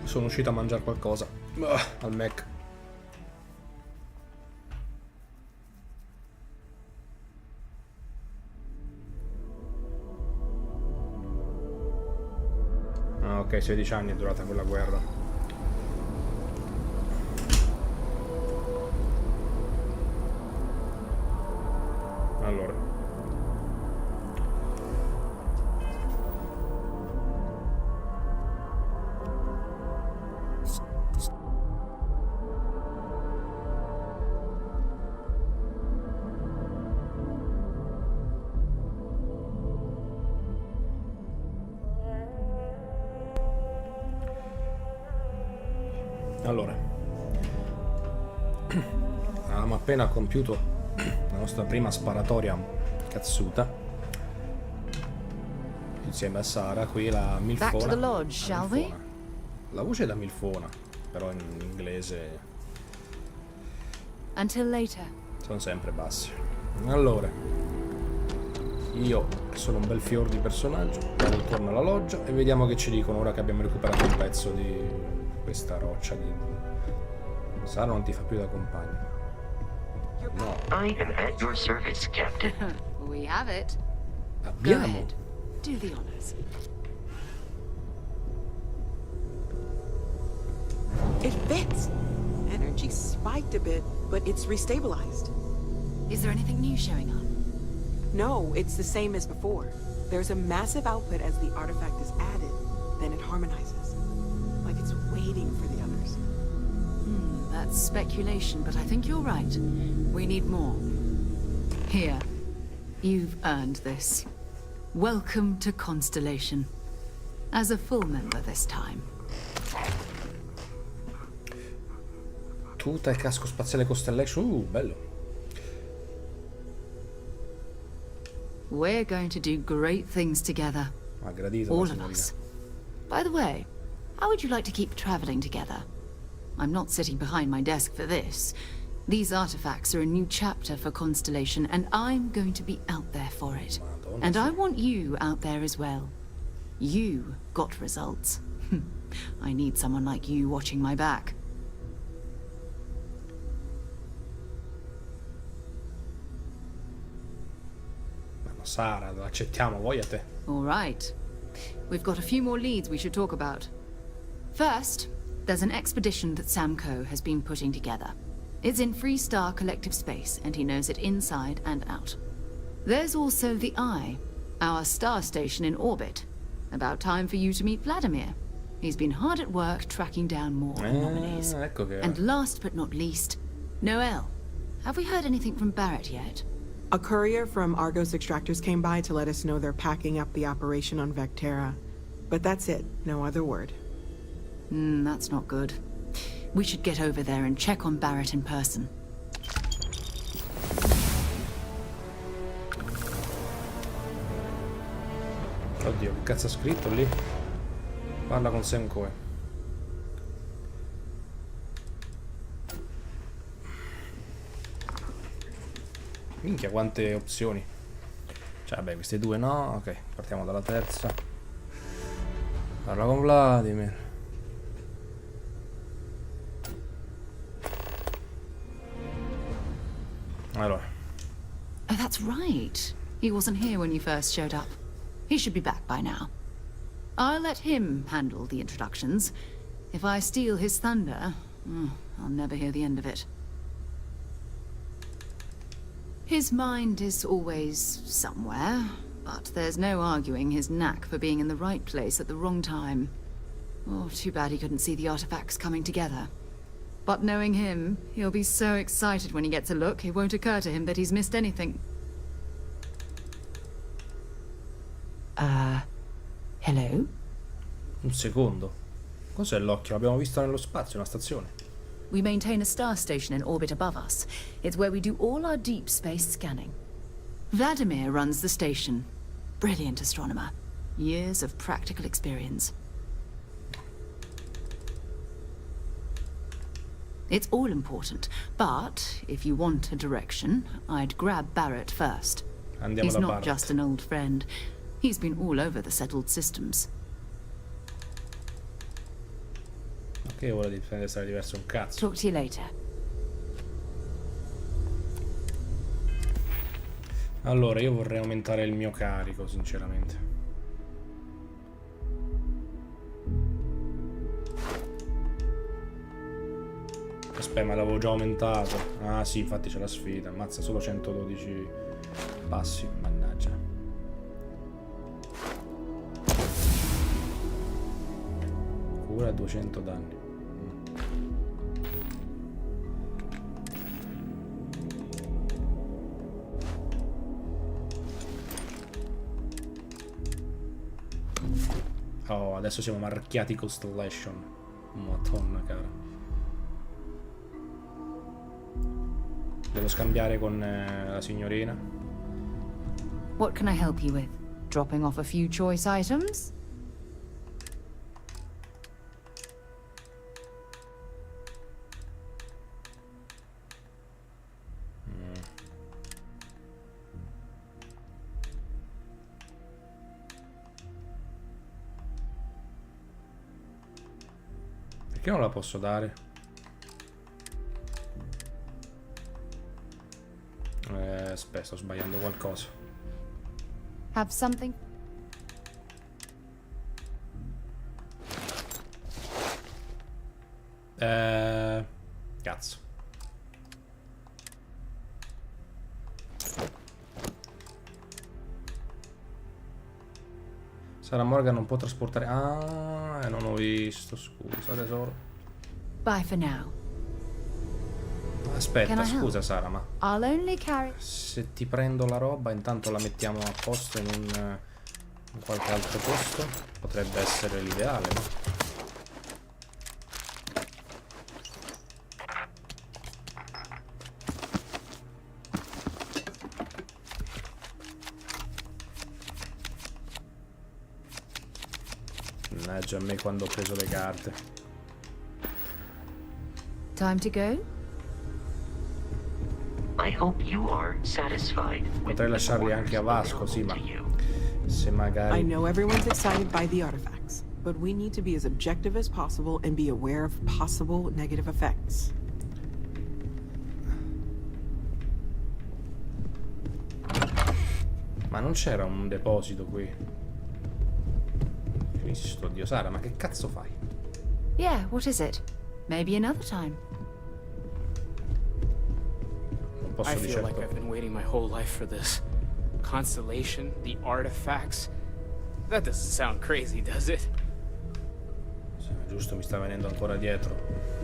Sono uscito a mangiare qualcosa al Mac. Ah, ok, 16 anni è durata quella guerra. Allora. Allora, avevamo appena compiuto la nostra prima sparatoria cazzuta insieme a Sara, qui la milfona. Back to the lodge, shall we? La voce è da milfona, però in inglese Until later. sono sempre bassi. Allora, io sono un bel fior di personaggio, vado intorno alla loggia e vediamo che ci dicono ora che abbiamo recuperato un pezzo di questa roccia di... Sara non ti fa più da compagno. No. I am at your service, Captain. We have it. Go Abbiamo. ahead. Do the honors. It fits. Energy spiked a bit, but it's restabilized. Is there anything new showing up? No, it's the same as before. There's a massive output as the artifact is added, then it harmonizes. Like it's waiting for the others. That's speculation, but I think you're right. We need more. Here. You've earned this. Welcome to Constellation. As a full member this time. Tuta e casco spaziale Constellation. Bello. We're going to do great things together. Ha gradito All la of signorina. us. By the way, how would you like to keep traveling together? I'm not sitting behind my desk for this. These artifacts are a new chapter for Constellation, and I'm going to be out there for it. Madonna, And sì. I want you out there as well. You got results. I need someone like you watching my back. Ma Sara, lo accettiamo, voi a te. All right. We've got a few more leads we should talk about. First, there's an expedition that Samco has been putting together. It's in Freestar Collective Space, and he knows it inside and out. There's also the Eye, our star station in orbit. About time for you to meet Vladimir. He's been hard at work tracking down more anomalies. Ecco che... And last but not least, Noel. Have we heard anything from Barrett yet? A courier from Argos Extractors came by to let us know they're packing up the operation on Vectera. But that's it, no other word. That's not good. We should get over there and check on Barrett in person. Oddio, che cazzo ha scritto lì? Parla con Samco. Minchia, quante opzioni. Cioè, vabbè, queste due no. Ok, partiamo dalla terza. Parla con Vladimir. Allora. Oh, that's right. He wasn't here when you first showed up. He should be back by now. I'll let him handle the introductions. If I steal his thunder, I'll never hear the end of it. His mind is always somewhere, but there's no arguing his knack for being in the right place at the wrong time. Oh, too bad he couldn't see the artifacts coming together. But knowing him, he'll be so excited when he gets a look, it won't occur to him that he's missed anything. Hello? Un secondo. Cos'è l'occhio? L'abbiamo visto nello spazio, una stazione. We maintain a star station in orbit above us. It's where we do all our deep space scanning. Vladimir runs the station. Brilliant astronomer. Years of practical experience. It's all important, but if you want a direction, I'd grab Barrett first. Andiamo He's da not Barrett. just an old friend. He's been all over the settled systems. Che ora di essere diverso un cazzo. Talk to you later. Allora, io vorrei aumentare il mio carico, sinceramente. Aspetta, ma l'avevo già aumentato. Ah sì, infatti c'è la sfida. Ammazza, solo 112 passi. Mannaggia. Cura 200 danni. Oh, adesso siamo marchiati Constellation. Madonna, cara. Devo scambiare con la signorina. What can I help you with? Dropping off a few choice items? Perché non la posso dare? Aspetta, sto sbagliando qualcosa. Have something? Cazzo. Sarah Morgan non può trasportare... Ah, non ho visto, scusa tesoro. Bye for now. Aspetta, Can I help? scusa Sara, ma I'll only carry... se ti prendo la roba intanto la mettiamo a posto in qualche altro posto, potrebbe essere l'ideale, no? Mannaggia a me quando ho preso le carte. Time to go? I hope you are satisfied with Potrei the lasciarli anche a orders Vasco, sì, ma available to you. se I magari... know everyone's excited by the artifacts, but we need to be as objective as possible and be aware of possible negative effects. Ma non c'era un deposito qui? Cristo Dio, Sara, ma che cazzo fai? Yeah, what is it? Maybe another time. Non posso I di feel like certo... I've been waiting my whole life for this. Constellation, the artifacts. That doesn't sound crazy, does it? Sì, giusto, mi sta venendo ancora dietro.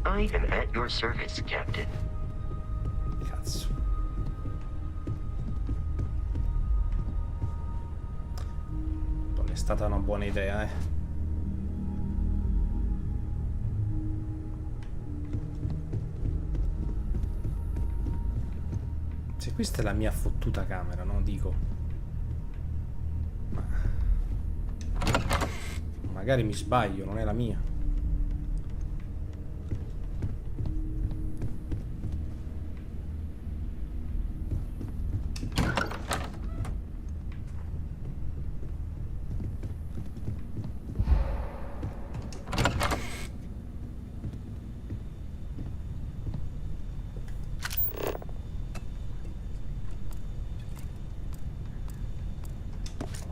I am at your service, Captain. Cazzo. Non è stata una buona idea, eh. Se questa è la mia fottuta camera, no? Dico. Ma... magari mi sbaglio, non è la mia.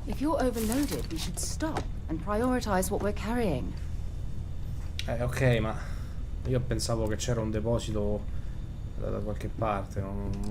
If you're overloaded, we should stop and prioritize what we're carrying. Ok, ma io pensavo che c'era un deposito da qualche parte.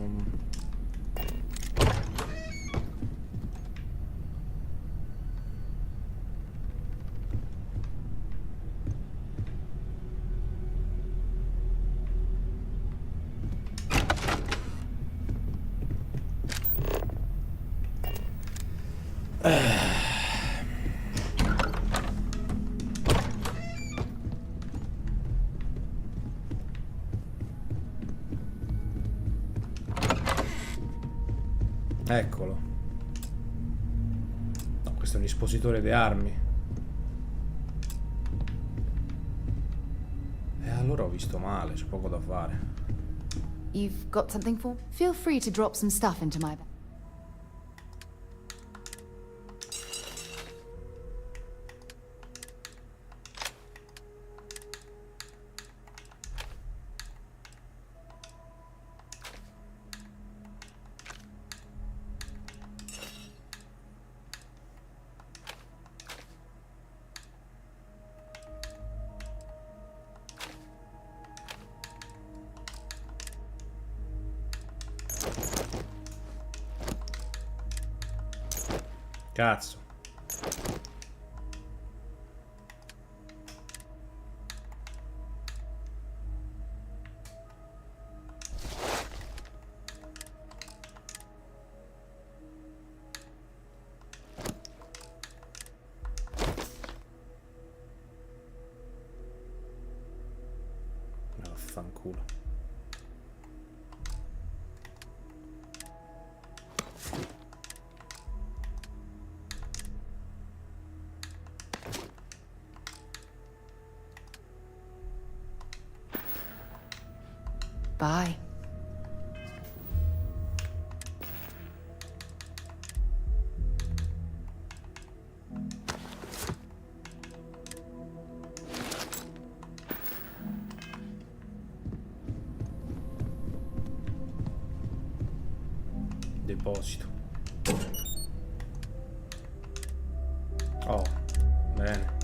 Eccolo. No, questo è un espositore di armi. E allora ho visto male, c'è poco da fare. You've got something for? Feel free to drop some stuff into my bag. Cazzo. Vaffanculo. Bye. Deposito. Oh, bene.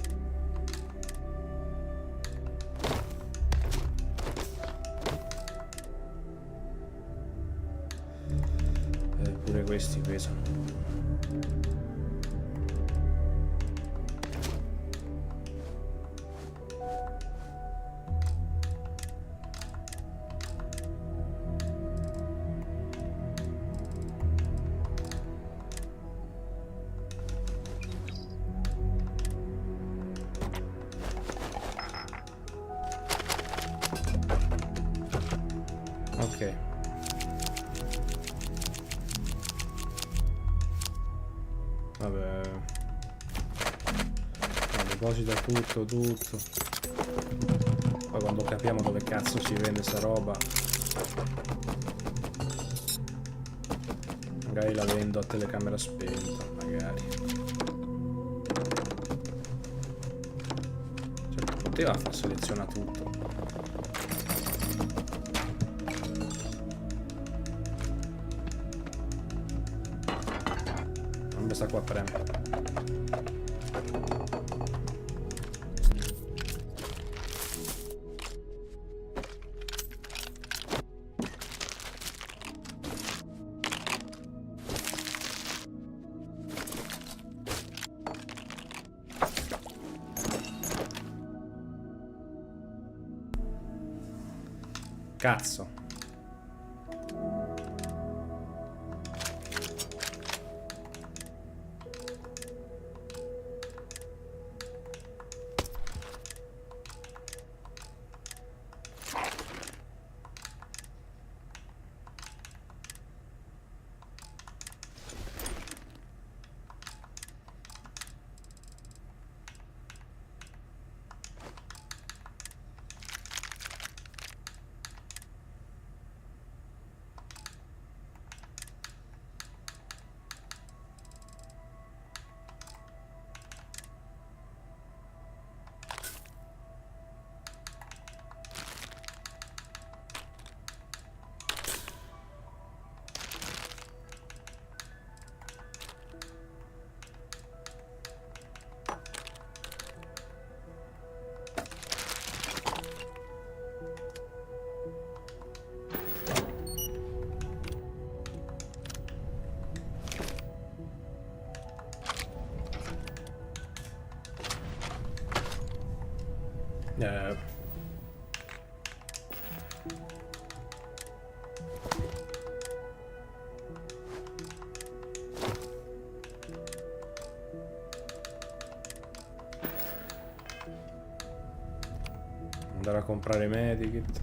Pure questi pesano. Ok. Vabbè. No, deposita tutto. Poi quando capiamo dove cazzo si vende sta roba, magari la vendo a telecamera spenta, magari. Cioè, poteva far seleziona tutto. Non mi sta qua a premere. Cazzo. Andare a comprare medikit.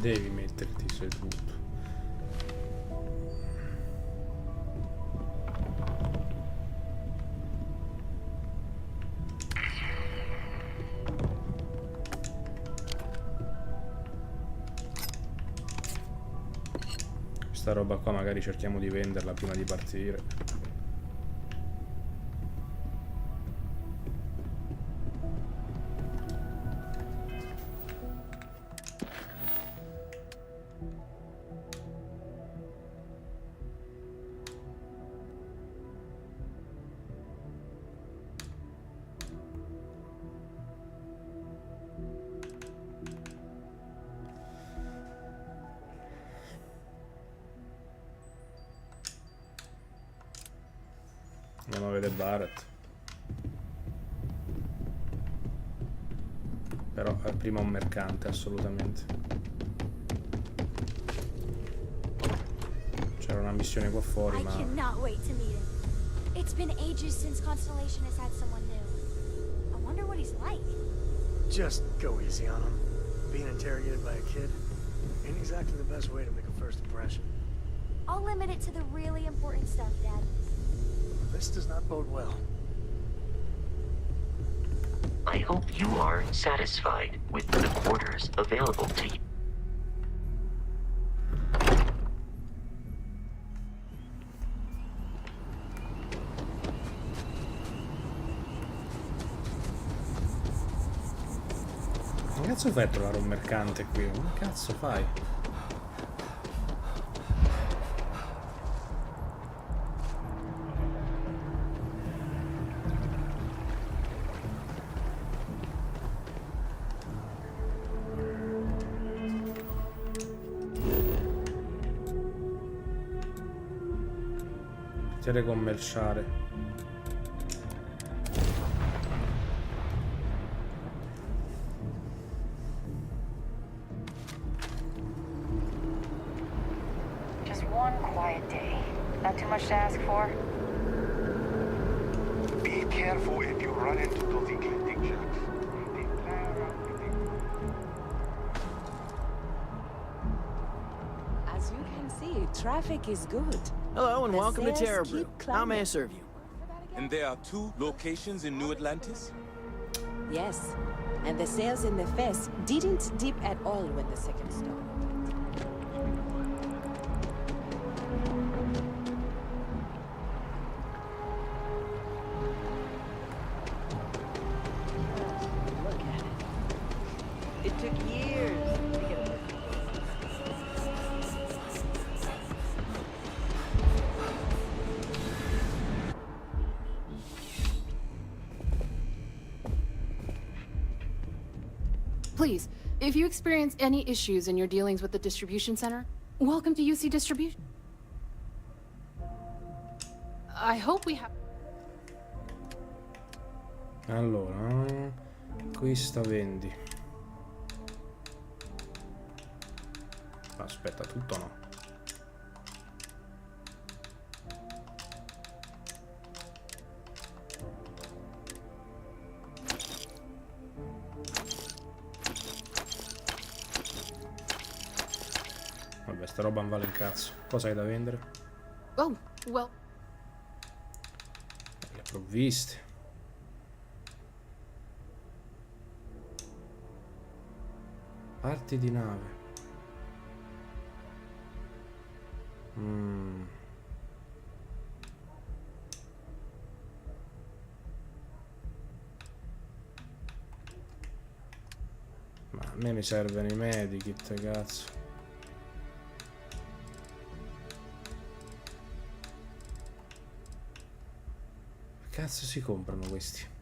devi metterti seduto. Questa roba qua magari cerchiamo di venderla prima di partire. Non vede Barrett. Però prima un mercante, assolutamente. C'era una missione qua fuori, I ma... cannot wait to meet him. It's been ages since Constellation has had someone new. I wonder what he's like. Just go easy on him. Being interrogated by a kid ain't exactly the best way to make a first impression. I'll limit it to the really important stuff, Dad. This does not bode well. I hope you are satisfied with the quarters available to you. Che cazzo fai a trovare un mercante qui? Che cazzo fai? Telecommerciale. Just one quiet day. Not too much to ask for. Be careful if you run into those eclectic jerks. As you can see, traffic is good. Hello and The welcome to sales Terrabrew. keep How may I climbing. serve you? And there are 2 locations in New Atlantis? Yes, and the sales in the fest didn't dip at all when the second store opened. Look at it. It took years to get it. Please, if you experience any issues in your dealings with the distribution center, welcome to UC Distribution. I hope we have... Allora, questa vendi. Aspetta, tutto no. Vabbè, sta roba non vale un cazzo. Cosa hai da vendere? Oh, well... Le provviste. Parti di nave. Ma a me mi servono i medikit, cazzo. Che cazzo si comprano questi?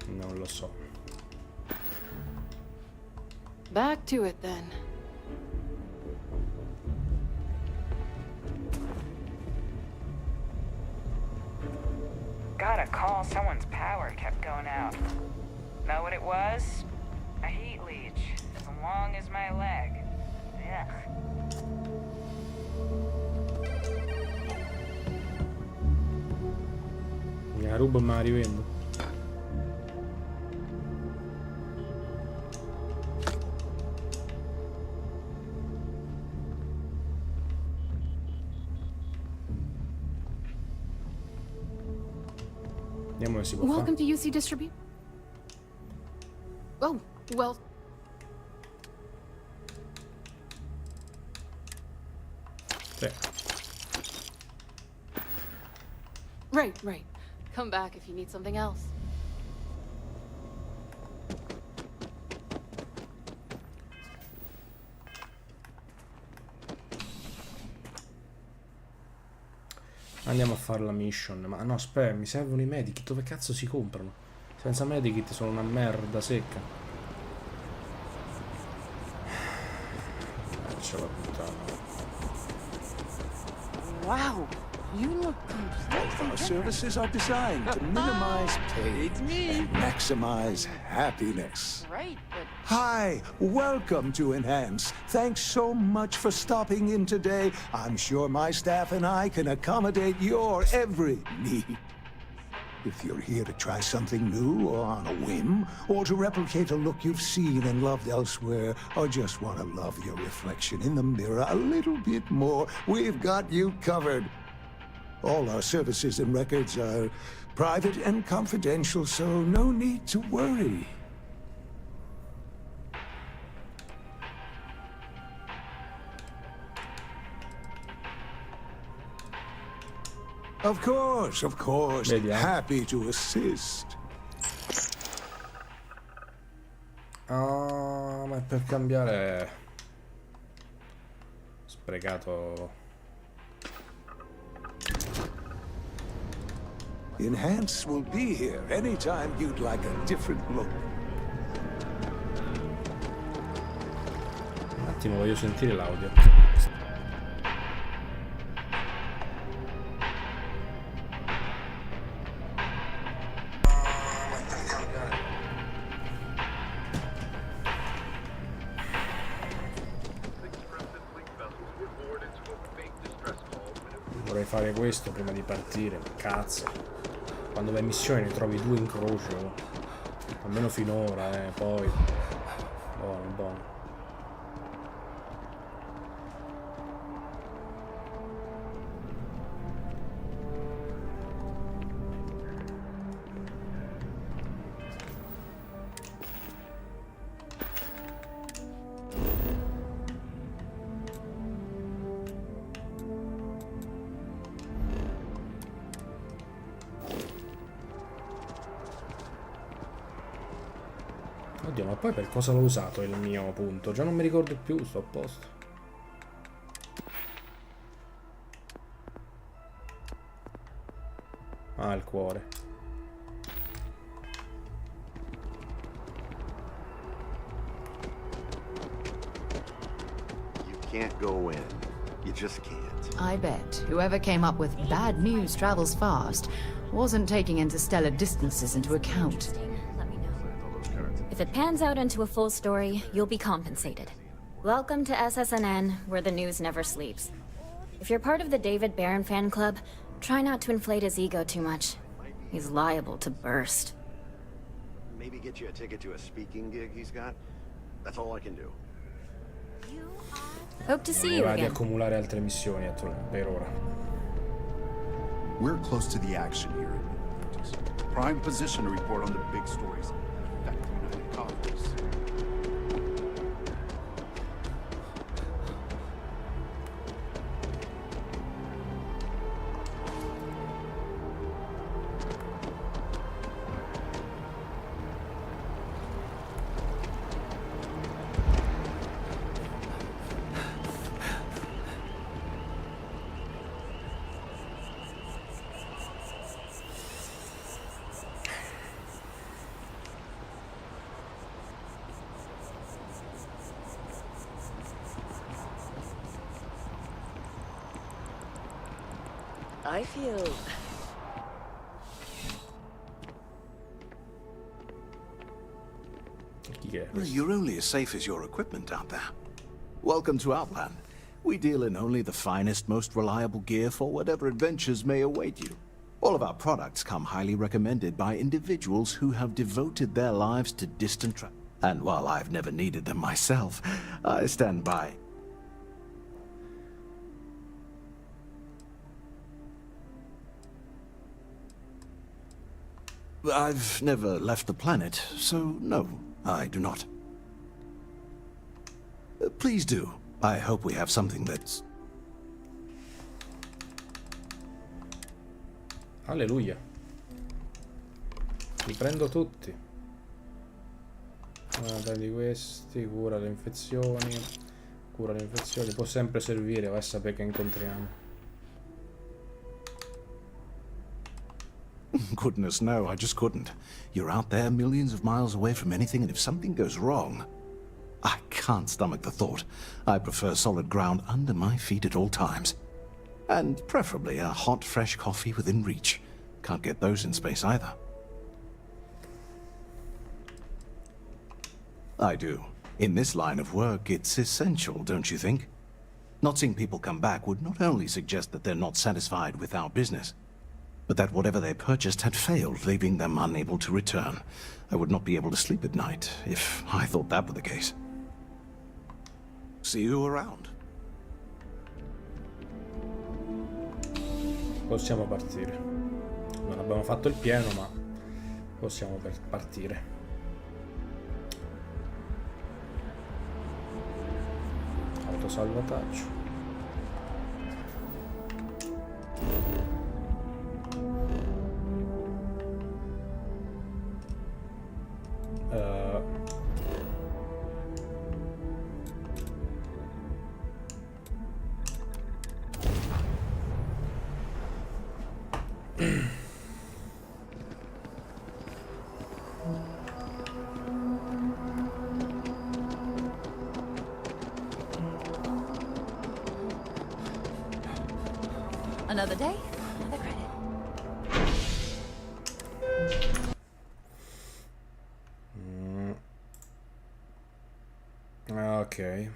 Non lo so. Back to it then. Got a call, someone's power kept going out. Know what it was? A heat leech, as long as my leg. Yeah. Mi la rubo e me la rivendo. Vediamo che si può fare. Welcome to UC Distribute. Oh, well. Sì. Right. Come back if you need something else. Andiamo a fare la mission. Ma no, aspetta, mi servono i medikit. Dove cazzo si comprano? Senza medikit sono una merda secca. Ce l'ho puttana. Wow, you look completely Our services are designed to minimize pain and maximize happiness. Right, but Hi, welcome to Enhance. Thanks so much for stopping in today. I'm sure my staff and I can accommodate your every need. If you're here to try something new or on a whim, or to replicate a look you've seen and loved elsewhere, or just want to love your reflection in the mirror a little bit more, we've got you covered. All our services and records are private and confidential, so no need to worry. Of course. Vediamo. Happy to assist. Ah, ma per cambiare... Sprecato... Enhance will be here anytime you'd like a different look. Un attimo, voglio sentire l'audio. Vorrei fare questo prima di partire, cazzo. Quando vai in missione ne trovi 2 in croce. Almeno finora, poi. Buono. Oddio, ma poi per cosa l'ho usato il mio punto? Già non mi ricordo più, sto a posto. Ah, il cuore. You can't go in. You just can't. I bet whoever came up with bad news travels fast wasn't taking interstellar distances into account. Let me know. If it pans out into a full story, you'll be compensated. Welcome to SSNN, where the news never sleeps. If you're part of the David Barron fan club, try not to inflate his ego too much. He's liable to burst. Maybe get you a ticket to a speaking gig he's got. That's all I can do. Hope to see you Va di again. accumulare altre missioni per ora. We're close to the action here. Prime position to report on the big stories. Affect the United Colonies. I feel... Well, you're only as safe as your equipment out there. Welcome to Outland. We deal in only the finest, most reliable gear for whatever adventures may await you. All of our products come highly recommended by individuals who have devoted their lives to distant travel. And while I've never needed them myself, I stand by. I've never left the planet, so no, I do not. Please do. I hope we have something that's... Alleluia. Li prendo tutti. Prendi questi, cura le infezioni. Cura le infezioni. Può sempre servire, vai a sapere che incontriamo. Goodness, no, I just couldn't. You're out there millions of miles away from anything, and if something goes wrong... I can't stomach the thought. I prefer solid ground under my feet at all times. And preferably a hot, fresh coffee within reach. Can't get those in space either. I do. In this line of work, it's essential, don't you think? Not seeing people come back would not only suggest that they're not satisfied with our business, but that whatever they purchased had failed, leaving them unable to return. I would not be able to sleep at night if I thought that were the case. See you around. Possiamo partire. Non abbiamo fatto il pieno, ma possiamo partire. Autosalvataggio. Another day, another credit. Ok.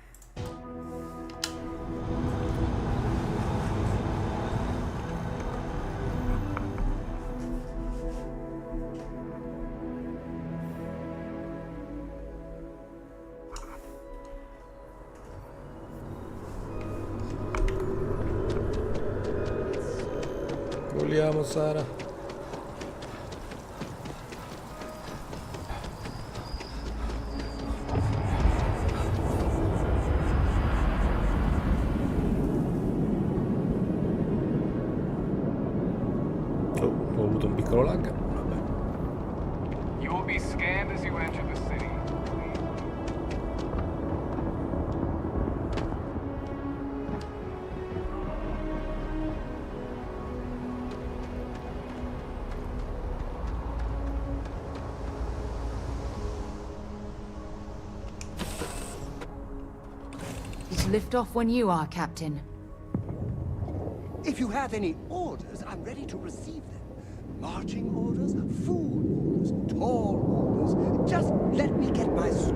Vogliamo, Sara. Oh, ho avuto un piccolo lag. Vabbè. You will be scanned as you enter the city. Lift off when you are, Captain. If you have any orders, I'm ready to receive them. Marching orders, food orders, tall orders. Just let me get my stool.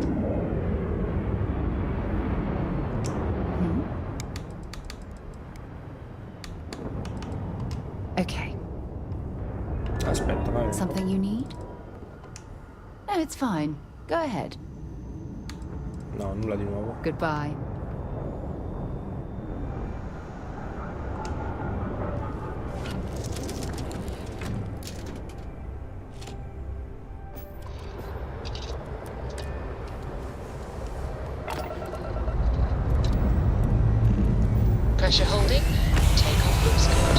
Okay. Aspetta, vai. Something you need? No, it's fine. Go ahead. No, nulla di nuovo. Goodbye. Pressure holding. Take off looks good.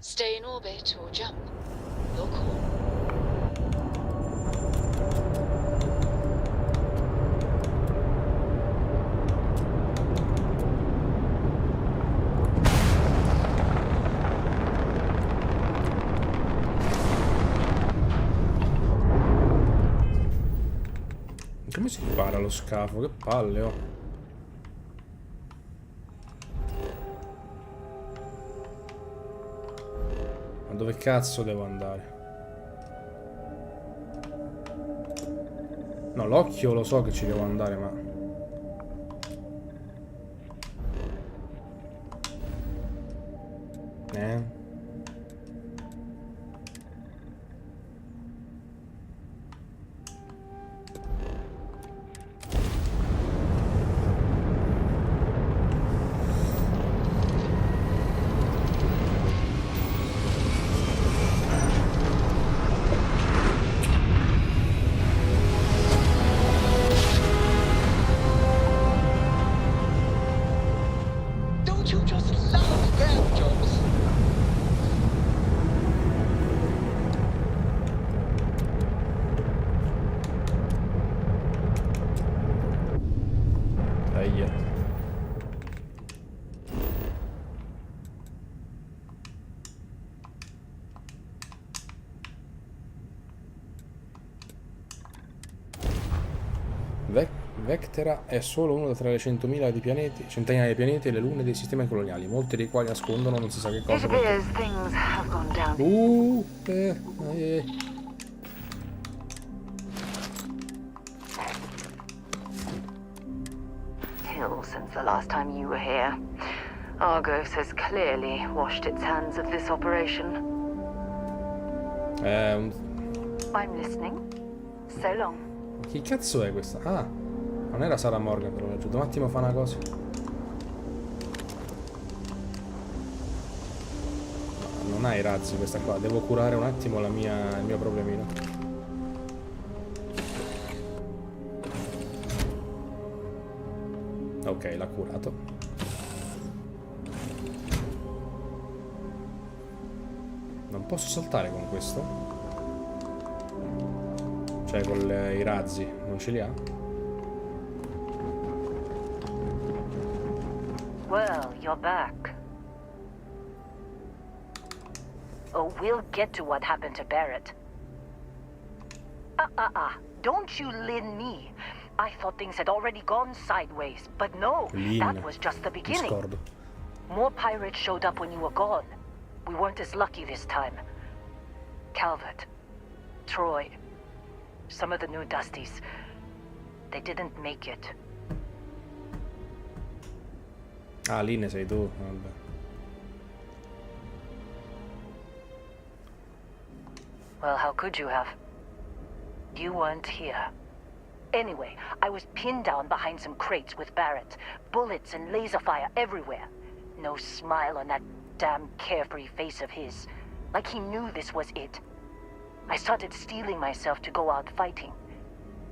Stay in orbit or jump. Your call. Come si ripara lo scafo? Che palle, oh. Ma dove cazzo devo andare? No, l'occhio lo so che ci devo andare, ma... Don't you just love grab jobs? Dai. Vectera è solo uno tra le 100.000 di pianeti, centinaia di pianeti e le lune dei sistemi coloniali, molti dei quali nascondono non si sa che cosa. Hill since the last time you were here. Argos has clearly washed its hands of this operation. I'm listening. So long. Chi cazzo è questa? Ah, non era Sarah Morgan, però l'ho un attimo fa una cosa. No, non ha i razzi questa qua, devo curare un attimo il mio problemino. Ok, l'ha curato. Non posso saltare con questo? Cioè con i razzi, non ce li ha? Well, you're back. Oh, we'll get to what happened to Barrett. Don't you Lin me. I thought things had already gone sideways, but no, that was just the beginning. Discordo. More pirates showed up when you were gone. We weren't as lucky this time. Calvert, Troy, some of the new Dusties, they didn't make it. Ah, lì ne sei tu, vabbè. Well, how could you have? You weren't here. Anyway, I was pinned down behind some crates with Barrett. Bullets and laser fire everywhere. No smile on that damn carefree face of his. Like he knew this was it. I started steeling myself to go out fighting.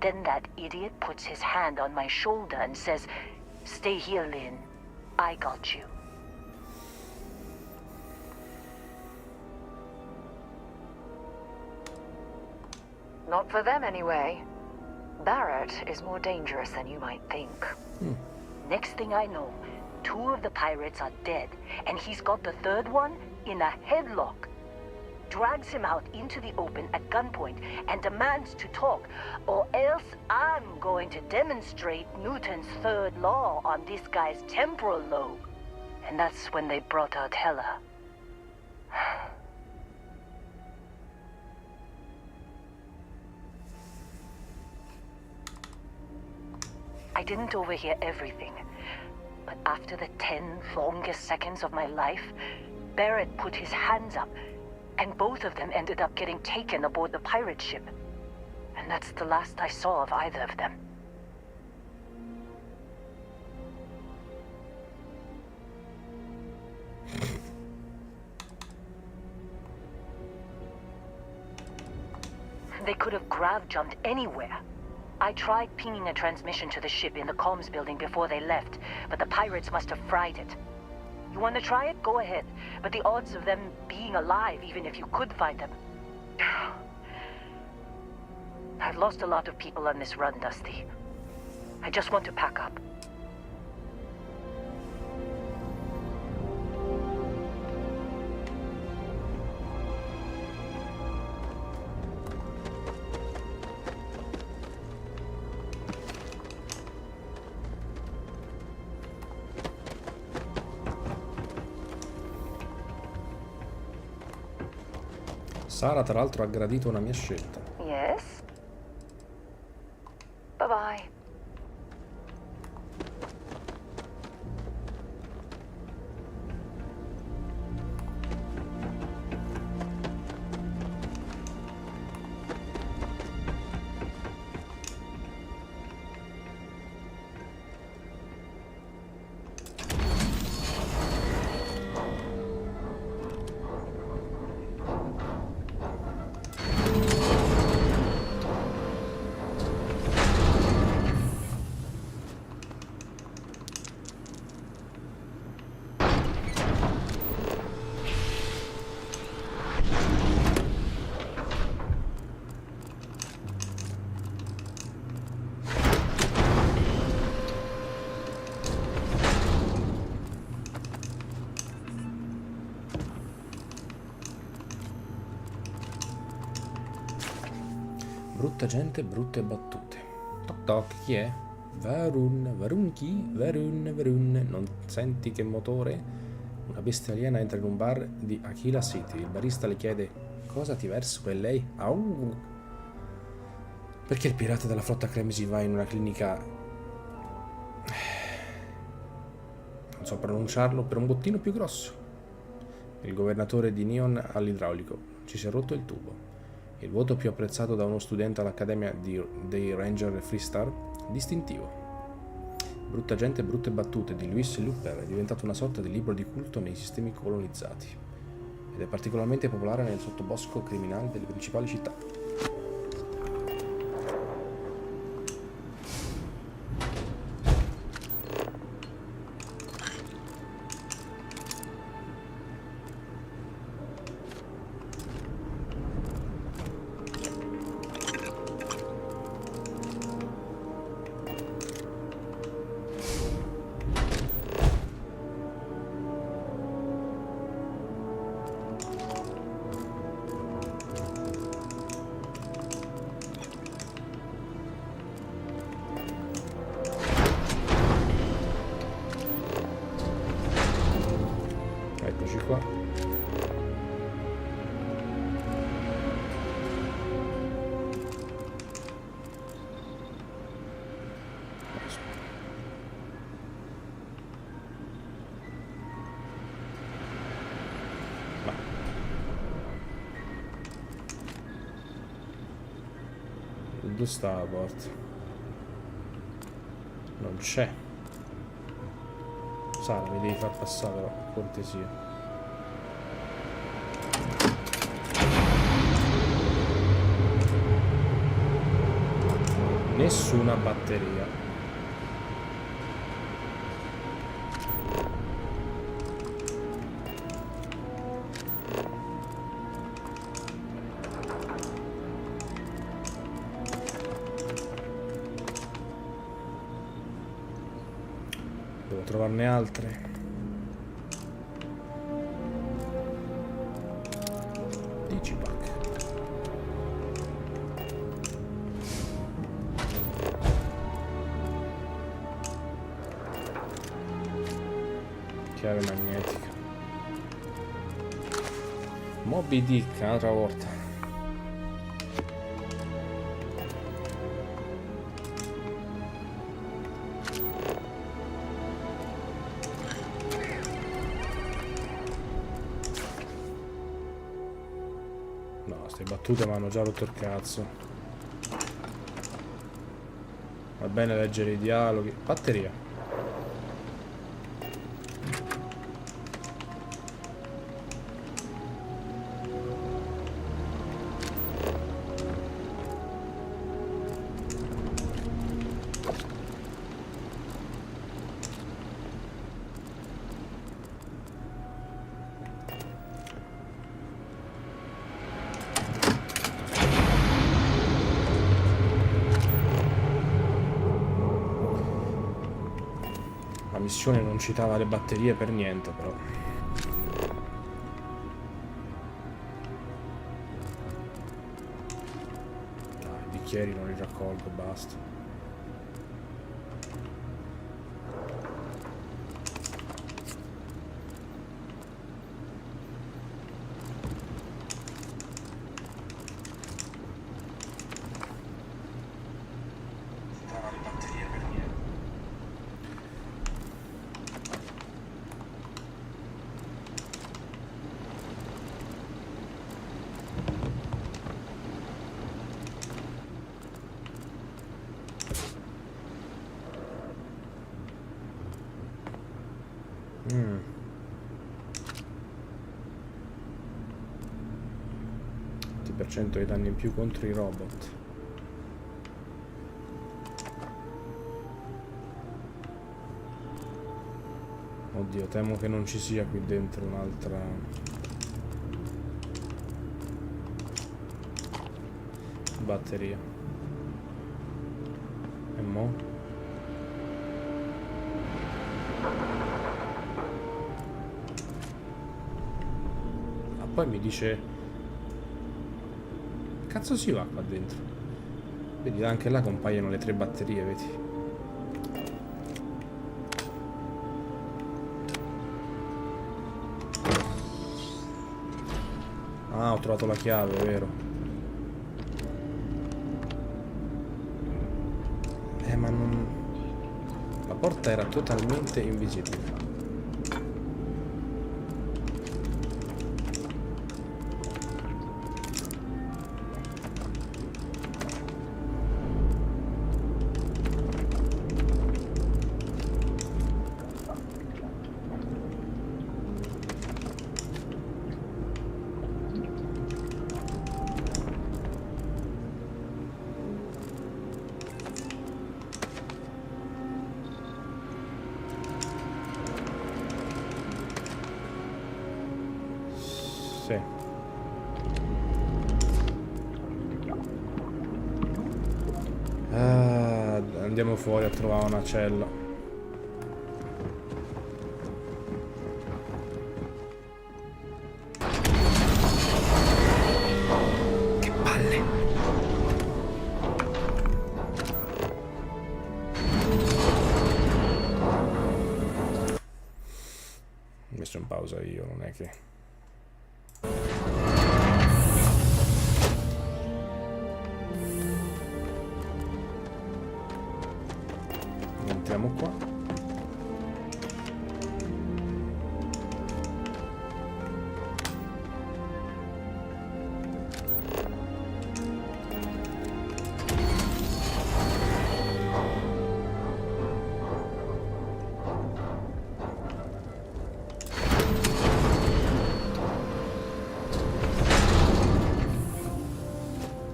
Then that idiot puts his hand on my shoulder and says, "Stay here, Lin. I got you." Not for them, anyway. Barrett is more dangerous than you might think. Next thing I know, 2 of the pirates are dead, and he's got the 3rd one in a headlock. Drags him out into the open at gunpoint and demands to talk, or else I'm going to demonstrate Newton's 3rd law on this guy's temporal lobe. And that's when they brought out Hela. I didn't overhear everything, but after the 10 longest seconds of my life, Barrett put his hands up, and both of them ended up getting taken aboard the pirate ship. And that's the last I saw of either of them. They could have grav-jumped anywhere. I tried pinging a transmission to the ship in the comms building before they left, but the pirates must have fried it. You want to try it? Go ahead. But the odds of them being alive, even if you could find them... I've lost a lot of people on this run, Dusty. I just want to pack up. Sara, tra l'altro, ha gradito una mia scelta. Yes? Bye-bye. Brutta gente, brutte battute. Toc toc, chi è? Varun, Varun chi? Varun, Varun. Non senti che motore? Una bestia aliena entra in un bar di Aquila City. Il barista le chiede: cosa ti verso? E lei? Au! Perché il pirata della flotta Cremisi va in una clinica, non so pronunciarlo, per un bottino più grosso? Il governatore di Neon all'idraulico. Ci si è rotto il tubo. Il voto più apprezzato da uno studente all'Accademia dei Ranger Freestar? Distintivo. Brutta gente, brutte battute di Louis Lupper è diventato una sorta di libro di culto nei sistemi colonizzati ed è particolarmente popolare nel sottobosco criminale delle principali città. Eccoci qua. Dove sta la porta? Non c'è. Sara, mi devi far passare però, cortesia. Nessuna batteria. Devo trovarne altre. Digipack. Chiave magnetica. Moby Dick, un'altra volta. No, ste battute mi hanno già rotto il cazzo. Va bene leggere i dialoghi. Batteria. La missione non citava le batterie per niente, però. Dai, i bicchieri non li raccolgo, basta. 20% di danni in più contro i robot. Oddio, temo che non ci sia qui dentro un'altra batteria. E mo'? Ah, poi mi dice... Cazzo si va qua dentro? Vedi, anche là compaiono le 3 batterie, vedi? Ah, ho trovato la chiave, è vero. Ma non... La porta era totalmente invisibile. Sì. Andiamo fuori a trovare una cella. Che palle. Ho messo in pausa io, non è che... Entriamo qua.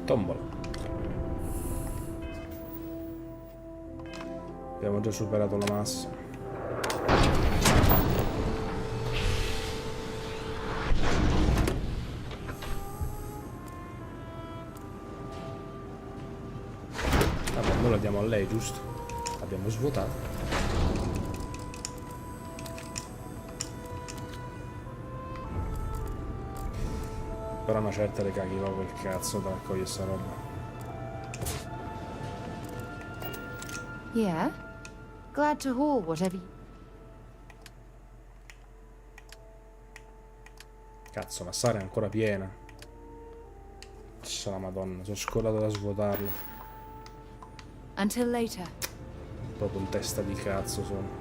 Tombola. Abbiamo già superato la massa. Vabbè, noi la diamo a lei, giusto? Abbiamo svuotato. Però una certa le caghi proprio il cazzo da raccogliere sta roba. Yeah? Glad to haul whatever you... Cazzo, la sala è ancora piena. La madonna, sono scordato da svuotarla. Until later. Proprio in testa di cazzo sono.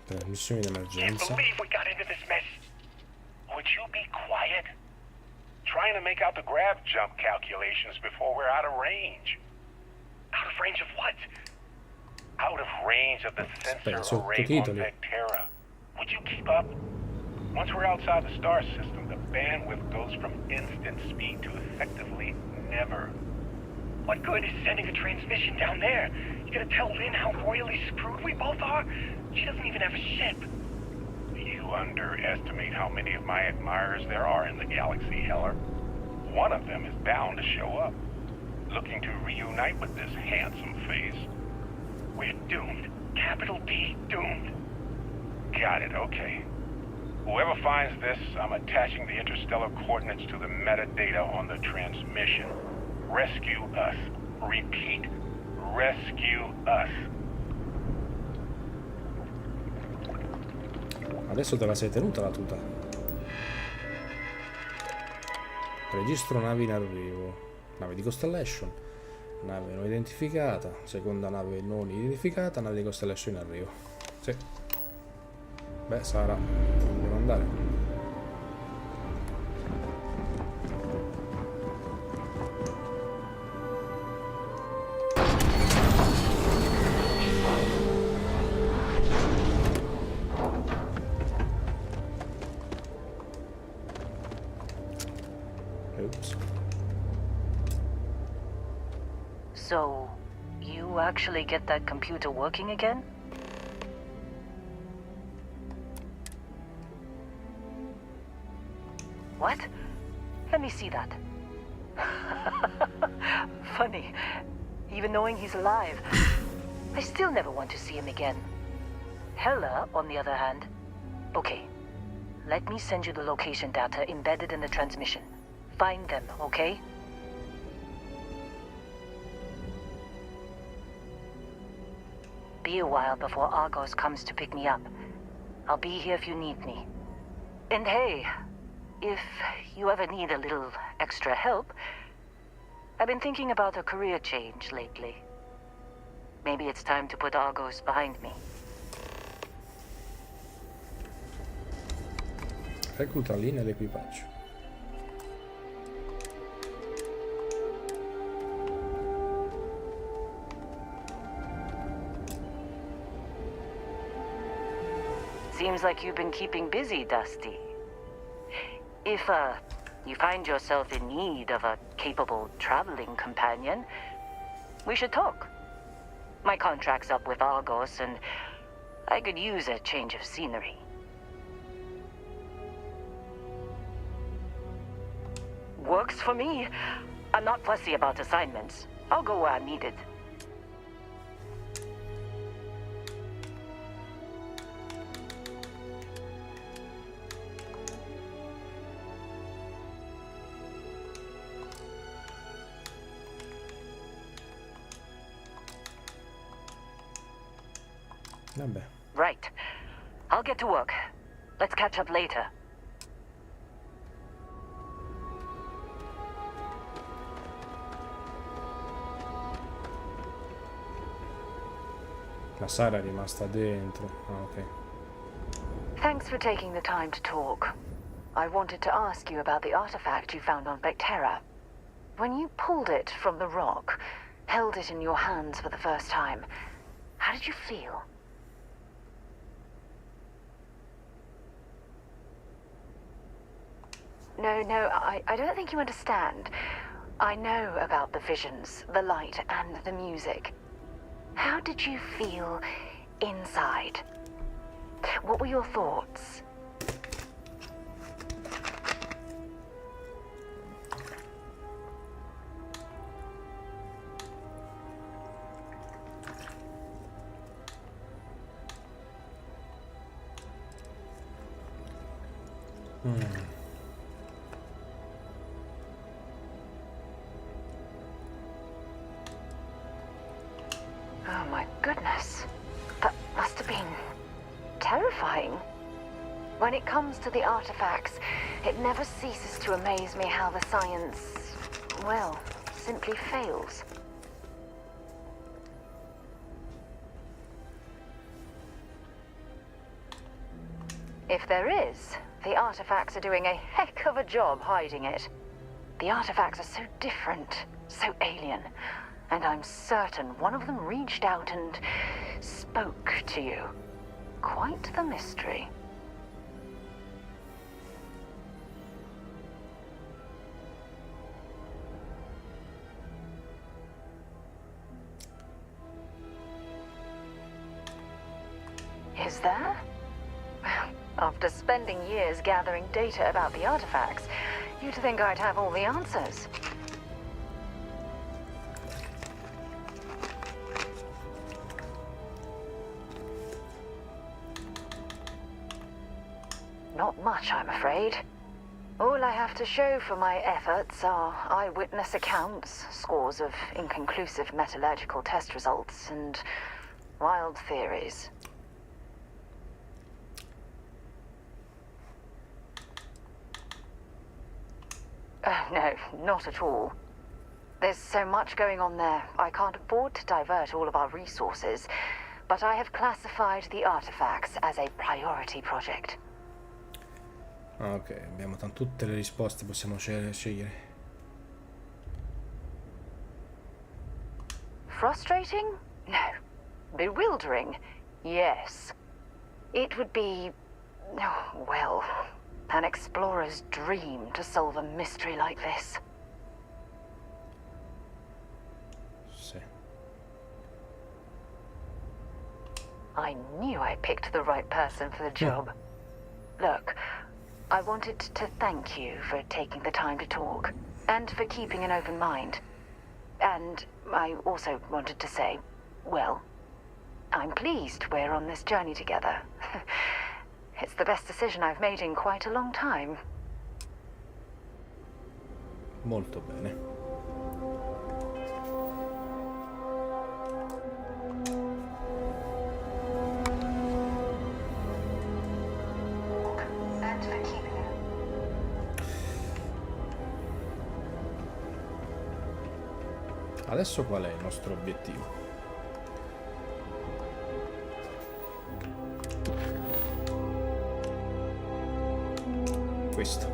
Per missioni di Can't emergenza. believe we got into this mess. Would you be quiet? Trying to make out the grav jump calculations before we're out of range. Out of range of what? Out of range of the sensor array on sottotitoli. Vectera. Would you keep up? Once we're outside the star system, the bandwidth goes from instant speed to effectively never. What good is sending a transmission down there? You gonna tell Lynn how royally screwed we both are? She doesn't even have a ship. You underestimate how many of my admirers there are in the galaxy, Heller. One of them is bound to show up, looking to reunite with this handsome face. We're doomed. Capital D, doomed. Got it, okay. Whoever finds this, I'm attaching the interstellar coordinates to the metadata on the transmission. Rescue us. Repeat. Rescue us. Adesso te la sei tenuta la tuta. Registro navi in arrivo. Nave di Constellation. Nave non identificata. Seconda nave non identificata. Nave di Constellation in arrivo. Sì. Beh, Sara, dobbiamo andare. Oops. So, you actually get that computer working again? What? Let me see that. Funny. Even knowing he's alive, I still never want to see him again. Hella, on the other hand. Okay. Let me send you the location data embedded in the transmission. Find them, okay? Be a while before Argos comes to pick me up. I'll be here if you need me. And hey, if you ever need a little extra help, I've been thinking about a career change lately. Maybe it's time to put Argos behind me. Recluta lì nell'equipaggio. Seems like you've been keeping busy, Dusty. If, you find yourself in need of a capable traveling companion, we should talk. My contract's up with Argos, and I could use a change of scenery. Works for me. I'm not fussy about assignments. I'll go where I'm needed. Vabbè. Right. I'll get to work. Let's catch up later. La Sara è rimasta dentro. Ah, ok. Thanks for taking the time to talk. I wanted to ask you about the artifact you found on Vectera. When you pulled it from the rock, held it in your hands for the first time, how did you feel? No, I don't think you understand. I know about the visions, the light, and the music. How did you feel inside? What were your thoughts? Oh my goodness. That must have been terrifying. When it comes to the artifacts, it never ceases to amaze me how the science, well, simply fails. If there is, the artifacts are doing a heck of a job hiding it. The artifacts are so different, so alien, and I'm certain one of them reached out and spoke to you. Quite the mystery. Is there? Well, after spending years gathering data about the artifacts, you'd think I'd have all the answers. Not much, I'm afraid. All I have to show for my efforts are eyewitness accounts, scores of inconclusive metallurgical test results, and wild theories. No, not at all. There's so much going on there, I can't afford to divert all of our resources, but I have classified the artifacts as a priority project. Ok, abbiamo tutte le risposte, possiamo scegliere. Frustrating? No. Bewildering? Yes. It would be, oh, well, an explorer's dream to solve a mystery like this. Sì. I knew I picked the right person for the job. Look, I wanted to thank you for taking the time to talk, and for keeping an open mind. And I also wanted to say, well, I'm pleased we're on this journey together. It's the best decision I've made in quite a long time. Molto bene. And for keeping it. Adesso qual è il nostro obiettivo? Questo.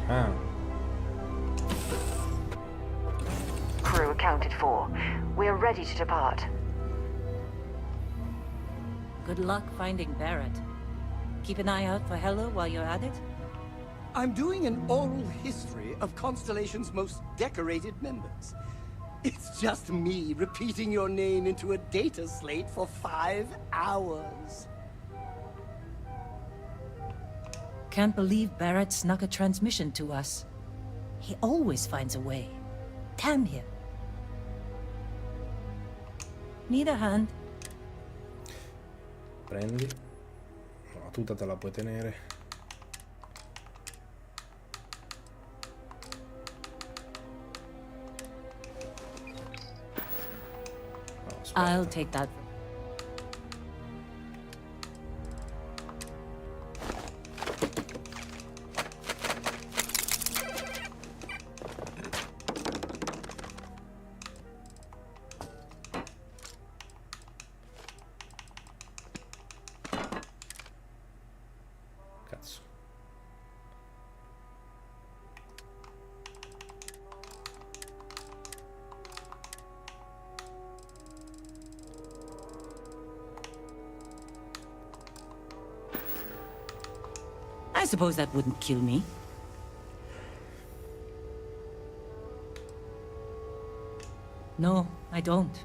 Ah. Crew accounted for. We're ready to depart. Good luck finding Barrett. Keep an eye out for Hella while you're at it. I'm doing an oral history of Constellation's most decorated members. It's just me repeating your name into a data slate for 5 hours. Can't believe Barrett snuck a transmission to us. He always finds a way. Damn him. Need a hand? Prendi. La tuta te la puoi tenere. I'll take that. Cazzo. I suppose that wouldn't kill me. No, I don't.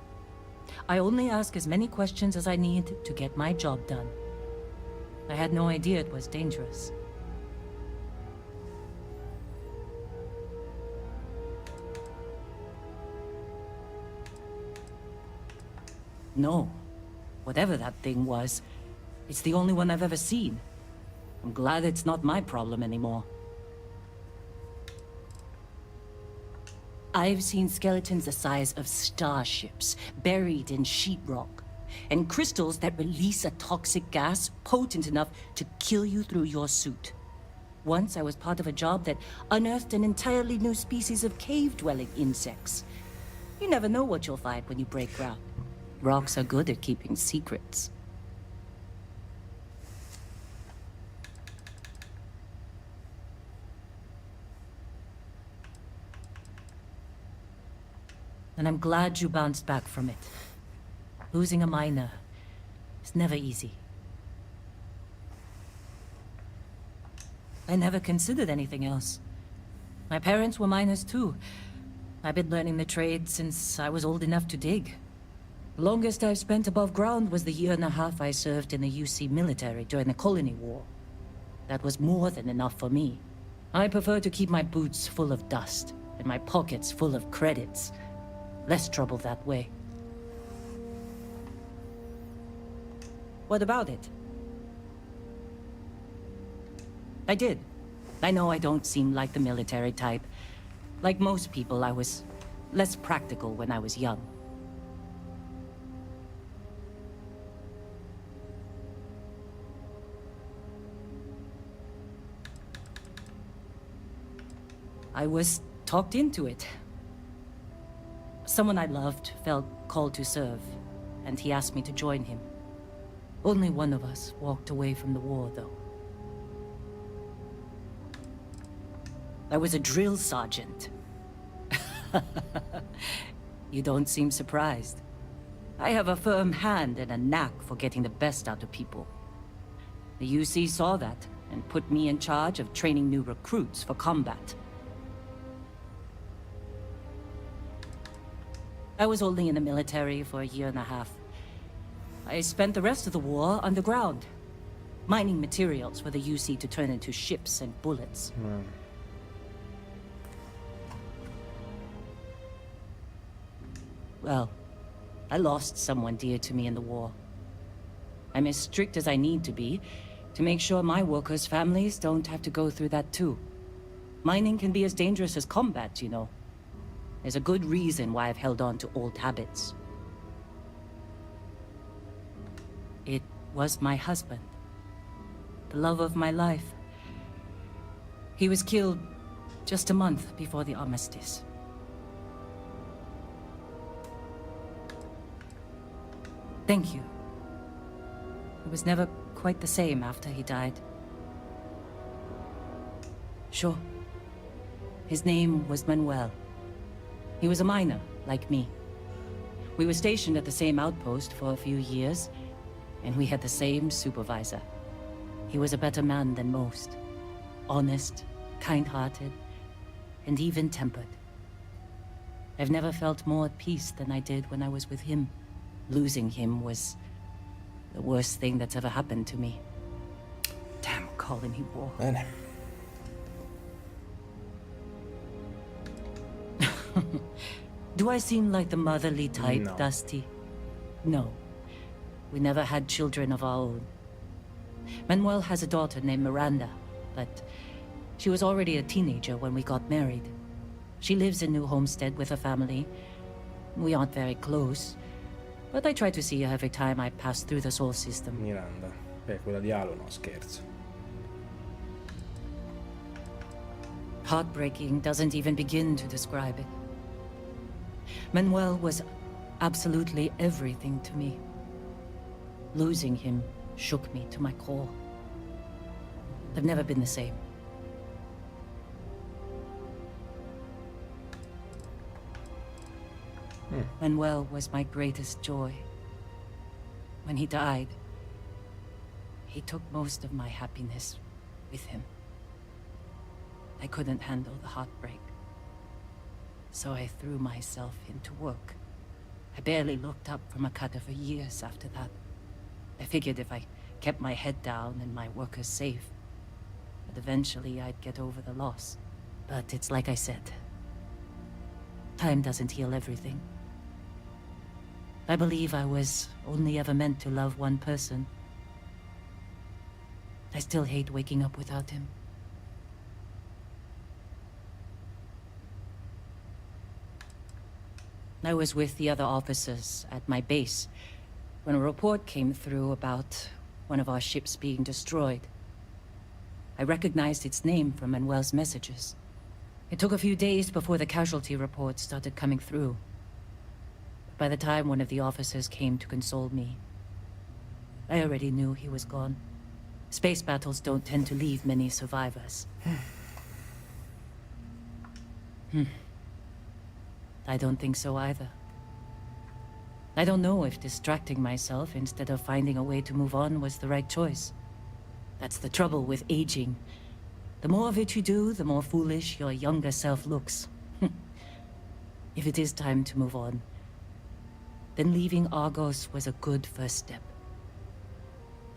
I only ask as many questions as I need to get my job done. I had no idea it was dangerous. No. Whatever that thing was, it's the only one I've ever seen. I'm glad it's not my problem anymore. I've seen skeletons the size of starships, buried in sheetrock, and crystals that release a toxic gas potent enough to kill you through your suit. Once I was part of a job that unearthed an entirely new species of cave-dwelling insects. You never know what you'll find when you break ground. Rocks are good at keeping secrets. And I'm glad you bounced back from it. Losing a miner is never easy. I never considered anything else. My parents were miners too. I've been learning the trade since I was old enough to dig. The longest I've spent above ground was the 1.5 years I served in the UC military during the Colony War. That was more than enough for me. I prefer to keep my boots full of dust and my pockets full of credits. Less trouble that way. What about it? I did. I know I don't seem like the military type. Like most people, I was less practical when I was young. I was talked into it. Someone I loved felt called to serve, and he asked me to join him. Only one of us walked away from the war, though. I was a drill sergeant. You don't seem surprised. I have a firm hand and a knack for getting the best out of people. The UC saw that and put me in charge of training new recruits for combat. I was only in the military for 1.5 years. I spent the rest of the war underground, mining materials for the UC to turn into ships and bullets. Well, I lost someone dear to me in the war. I'm as strict as I need to be to make sure my workers' families don't have to go through that too. Mining can be as dangerous as combat, you know. There's a good reason why I've held on to old habits. It was my husband. The love of my life. He was killed just a month before the armistice. Thank you. It was never quite the same after he died. Sure. His name was Manuel. He was a miner, like me. We were stationed at the same outpost for a few years, and we had the same supervisor. He was a better man than most. Honest, kind-hearted, and even-tempered. I've never felt more at peace than I did when I was with him. Losing him was the worst thing that's ever happened to me. Damn Colony War. Bene. Do I seem like the motherly type, No. Dusty? No. We never had children of our own. Manuel has a daughter named Miranda, but she was already a teenager when we got married. She lives in New Homestead with her family. We aren't very close, but I try to see her every time I pass through the Sol system. Miranda. Beh, quella di Halo, no, scherzo. Heartbreaking doesn't even begin to describe it. Manuel was absolutely everything to me. Losing him shook me to my core. I've never been the same. Manuel was my greatest joy. When he died, he took most of my happiness with him. I couldn't handle the heartbreak, so I threw myself into work. I barely looked up from a cutter for years after that. I figured if I kept my head down and my workers safe, that eventually I'd get over the loss. But it's like I said, time doesn't heal everything. I believe I was only ever meant to love one person. I still hate waking up without him. I was with the other officers at my base when a report came through about one of our ships being destroyed. I recognized its name from Manuel's messages. It took a few days before the casualty reports started coming through. But by the time one of the officers came to console me, I already knew he was gone. Space battles don't tend to leave many survivors. I don't think so either. I don't know if distracting myself instead of finding a way to move on was the right choice. That's the trouble with aging. The more of it you do, the more foolish your younger self looks. If it is time to move on, then leaving Argos was a good first step.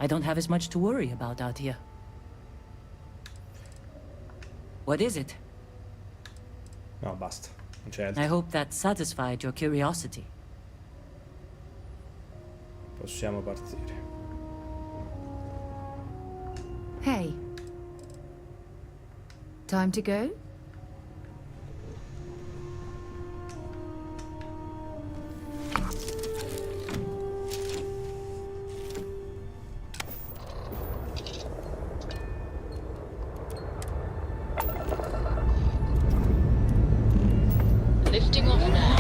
I don't have as much to worry about out here. What is it? No, basta. Non c'è altro. I hope that satisfied your curiosity. Possiamo partire. Hey. Time to go? Lifting off now.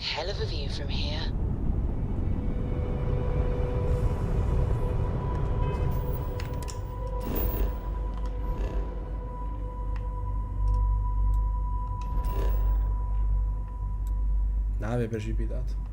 Hell of a view from here. Nave precipitata.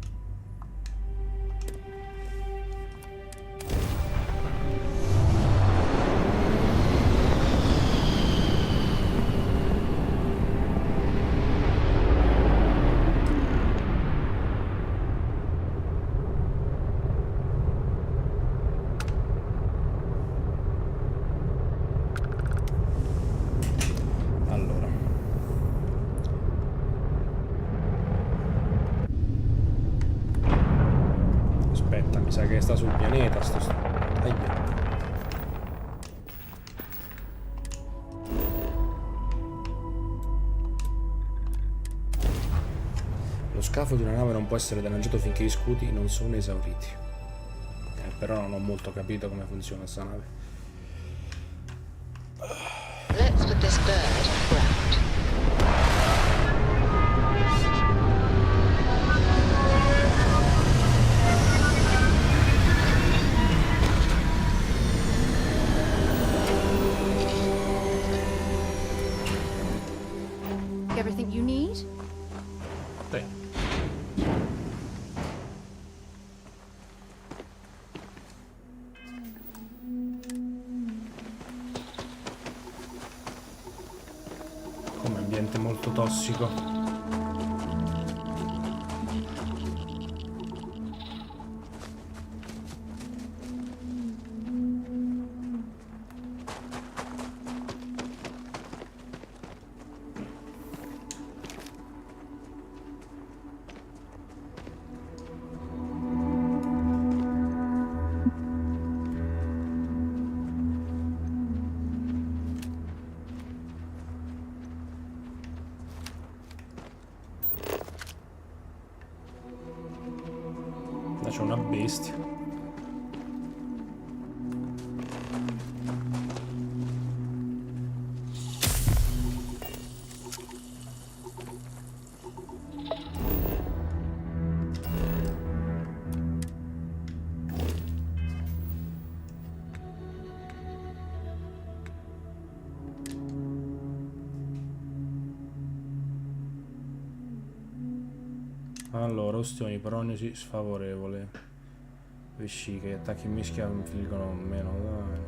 Allora. Aspetta, mi sa che sta sul pianeta sto. Aia. Lo scafo di una nave non può essere danneggiato finché gli scudi non sono esauriti. Però non ho molto capito come funziona sta nave. Let's put this bird on ground. Everything you need? Sì. Come ambiente molto tossico. Là c'è una bestia. Allora, ustioni, prognosi sfavorevole. Vesciche, attacchi in mischia infliggono meno danni.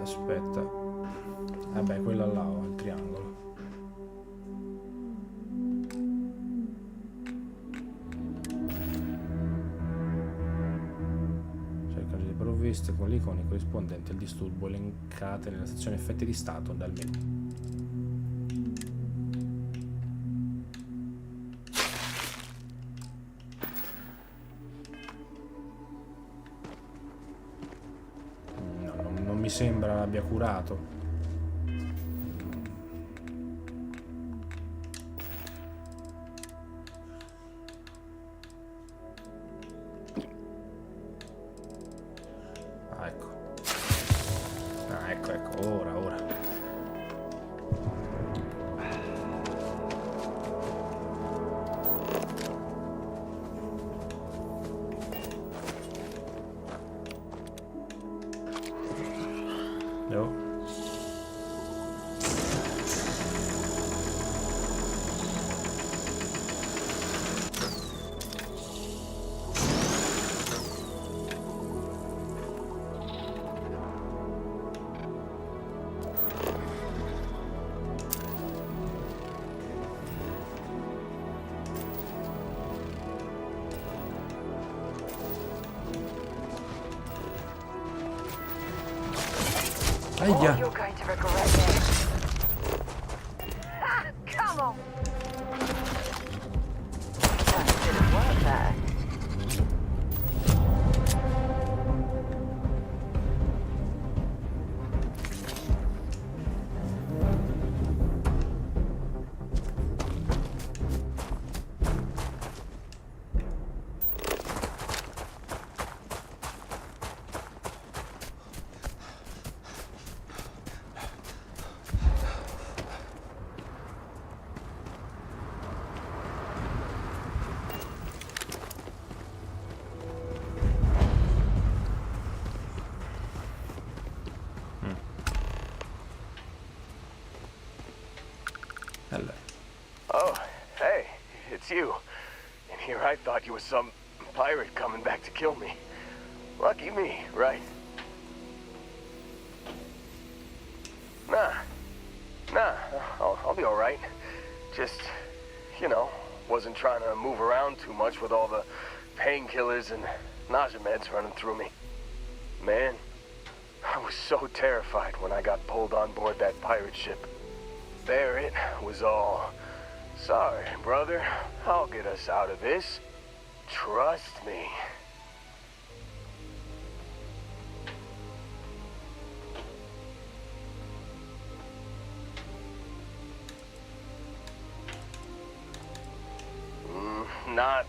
Aspetta. Vabbè, quella là, il triangolo. Provviste con le icone corrispondenti al disturbo elencate nella sezione effetti di stato dal menu. sembra l'abbia curato. Ah, ecco. Ah, ecco, ecco, ora. No. Oh, you're going to regret this. Ah, come on. That didn't work there. Hello. Oh, hey, it's you. And here I thought you were some pirate coming back to kill me. Lucky me, right? Nah, I'll be alright. Just, you know, wasn't trying to move around too much with all the painkillers and nausea meds running through me. Man, I was so terrified when I got pulled on board that pirate ship. There it was all. Sorry, brother. I'll get us out of this. Trust me. Not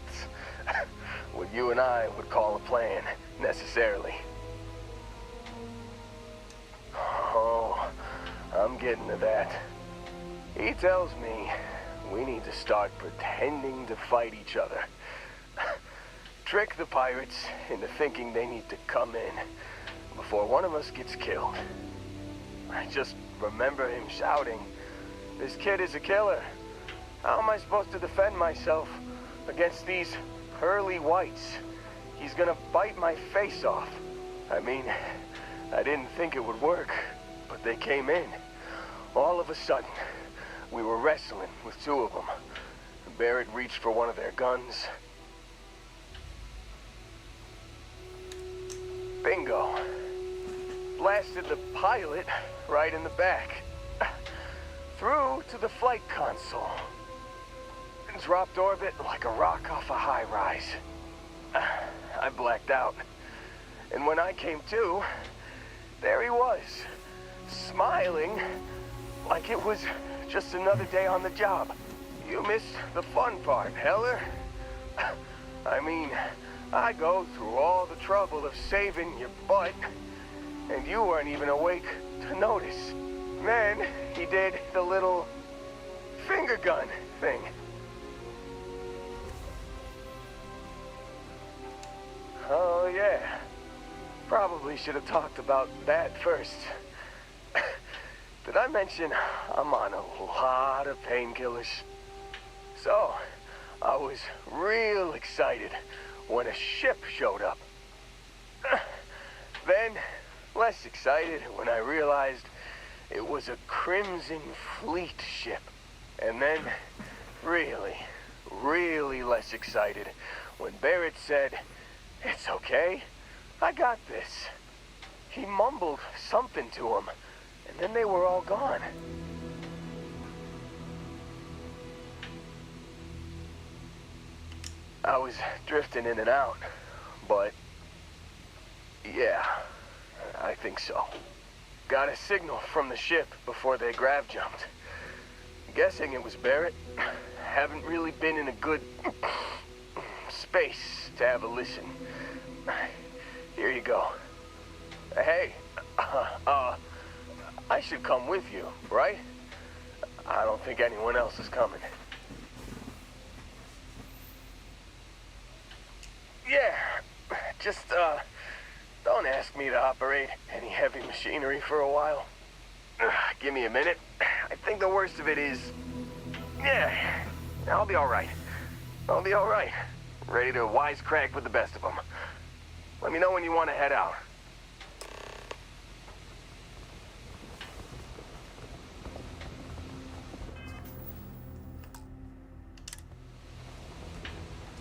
what you and I would call a plan, necessarily. Oh, I'm getting to that. He tells me we need to start pretending to fight each other. Trick the pirates into thinking they need to come in before one of us gets killed. I just remember him shouting, "This kid is a killer. How am I supposed to defend myself against these pearly whites? He's gonna bite my face off." I mean, I didn't think it would work, but they came in. All of a sudden, we were wrestling with two of them. Barrett reached for one of their guns. Bingo. Blasted the pilot right in the back. Through to the flight console. Dropped orbit like a rock off a high rise. I blacked out. And when I came to, there he was, smiling like it was just another day on the job. You missed the fun part, Heller. I mean, I go through all the trouble of saving your butt, and you weren't even awake to notice. Then he did the little finger gun thing. Oh yeah, probably should have talked about that first. Did I mention I'm on a lot of painkillers? So, I was real excited when a ship showed up. Then, less excited when I realized it was a Crimson Fleet ship. And then, really less excited when Barrett said, "It's okay, I got this." He mumbled something to him, and then they were all gone. I was drifting in and out, but yeah, I think so. Got a signal from the ship before they grav jumped. Guessing it was Barrett. Haven't really been in a good space to have a listen. Here you go. Hey, I should come with you, right? I don't think anyone else is coming. Yeah, just, don't ask me to operate any heavy machinery for a while. Give me a minute. I think the worst of it is... Yeah, I'll be alright. I'll be alright. Ready to wisecrack with the best of them. Let me know when you want to head out.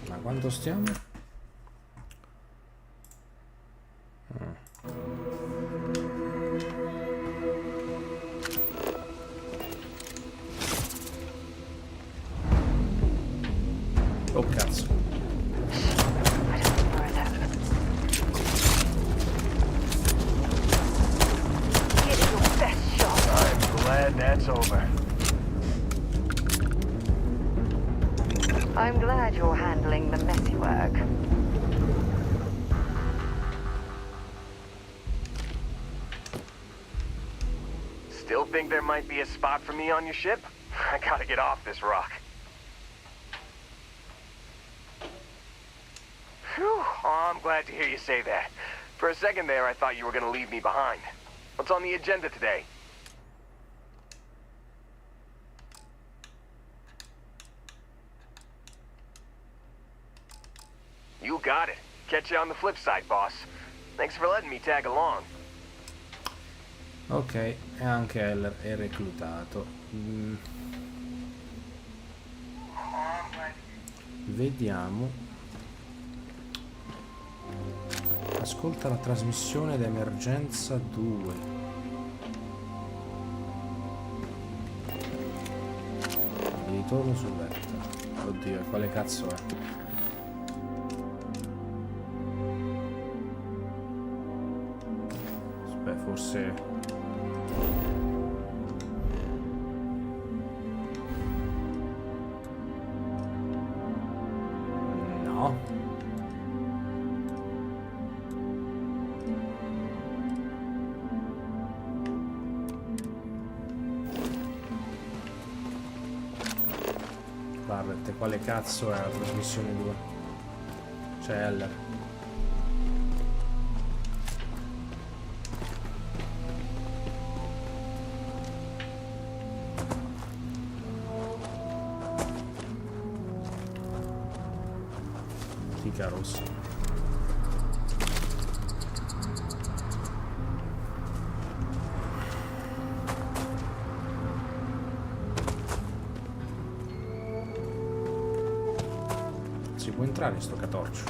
Ma quanto stiamo? Oh cazzo. I'm glad that's over. I'm glad you're handling the messy work. Still think there might be a spot for me on your ship? I gotta get off this rock. Phew, oh, I'm glad to hear you say that. For a second there, I thought you were gonna leave me behind. What's on the agenda today? You got it. Catch you on the flip side, boss. Thanks for letting me tag along. Ok, e anche Heller è reclutato. Vediamo. Ascolta la trasmissione d'emergenza 2. Ritorno su Vetta. Oddio, quale cazzo è? Aspetta, forse... No. Barrett, quale cazzo è la trasmissione 2? C'è Heller. Tica rossa. Si può entrare in sto catorcio?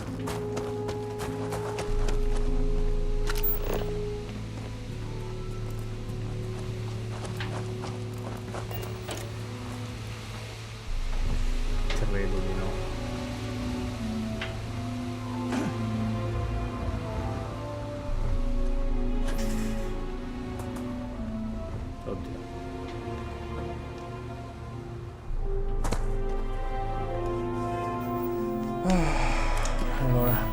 Credo di no. Oddio. Allora.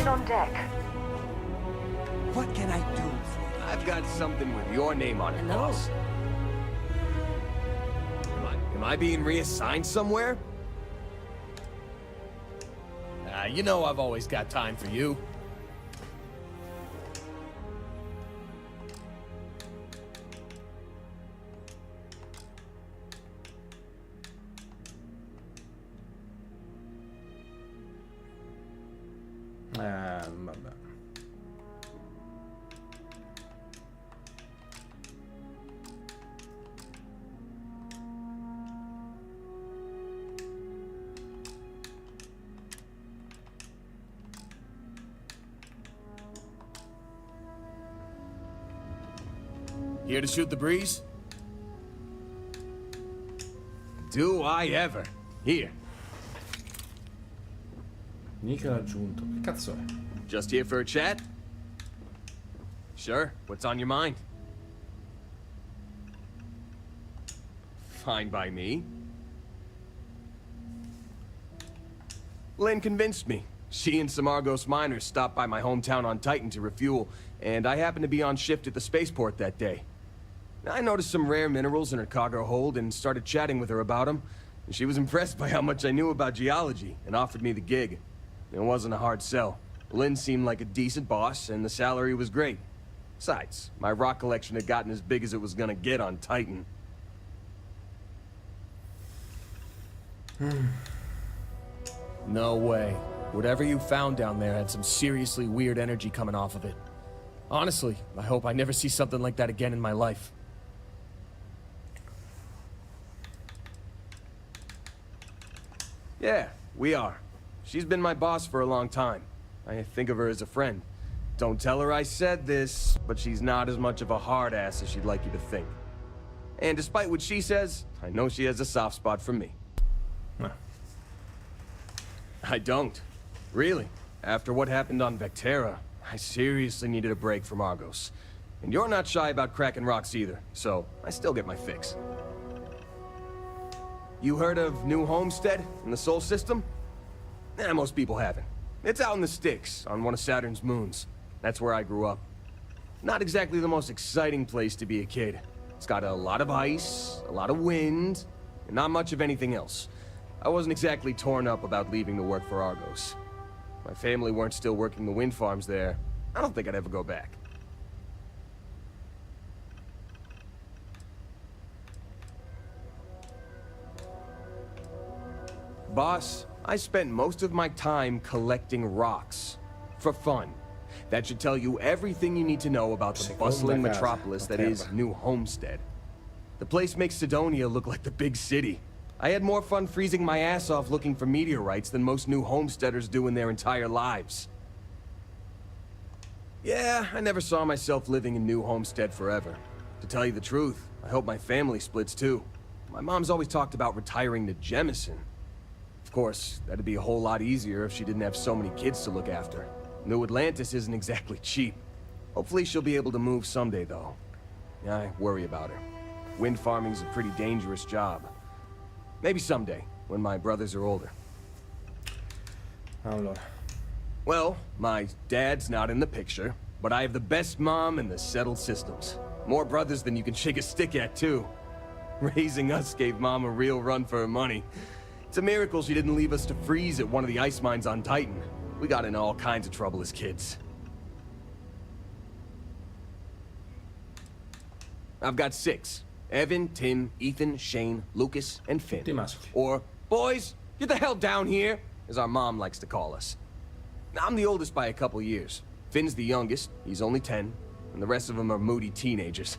On deck. What can I do for you? I've got something with your name on it, boss. Am I being reassigned somewhere? You know I've always got time for you. Here to shoot the breeze? Do I ever. Here. Nick l'ha aggiunto. Che cazzo è? Just here for a chat? Sure. What's on your mind? Fine by me. Lynn convinced me. She and some Argos miners stopped by my hometown on Titan to refuel, and I happened to be on shift at the spaceport that day. I noticed some rare minerals in her cargo hold and started chatting with her about them. And she was impressed by how much I knew about geology and offered me the gig. It wasn't a hard sell. Lynn seemed like a decent boss, and the salary was great. Besides, my rock collection had gotten as big as it was gonna get on Titan. No way. Whatever you found down there had some seriously weird energy coming off of it. Honestly, I hope I never see something like that again in my life. Yeah, we are. She's been my boss for a long time. I think of her as a friend. Don't tell her I said this, but she's not as much of a hard ass as she'd like you to think. And despite what she says, I know she has a soft spot for me. No. I don't. Really. After what happened on Vectera, I seriously needed a break from Argos. And you're not shy about cracking rocks either, so I still get my fix. You heard of New Homestead in the Sol System? Most people haven't. It's out in the sticks, on one of Saturn's moons. That's where I grew up. Not exactly the most exciting place to be a kid. It's got a lot of ice, a lot of wind, and not much of anything else. I wasn't exactly torn up about leaving to work for Argos. My family weren't still working the wind farms there. I don't think I'd ever go back. Boss, I spent most of my time collecting rocks. For fun. That should tell you everything you need to know about the bustling metropolis that is New Homestead. The place makes Sidonia look like the big city. I had more fun freezing my ass off looking for meteorites than most New Homesteaders do in their entire lives. Yeah, I never saw myself living in New Homestead forever. To tell you the truth, I hope my family splits too. My mom's always talked about retiring to Jemison. Of course, that'd be a whole lot easier if she didn't have so many kids to look after. New Atlantis isn't exactly cheap. Hopefully she'll be able to move someday, though. Yeah, I worry about her. Wind farming's a pretty dangerous job. Maybe someday, when my brothers are older. Allora. Well, my dad's not in the picture, but I have the best mom in the settled systems. More brothers than you can shake a stick at, too. Raising us gave Mom a real run for her money. It's a miracle she didn't leave us to freeze at one of the ice mines on Titan. We got in all kinds of trouble as kids. I've got 6. Evan, Tim, Ethan, Shane, Lucas, and Finn. Or, boys, get the hell down here, as our mom likes to call us. I'm the oldest by a couple years. Finn's the youngest, he's only 10, and the rest of them are moody teenagers.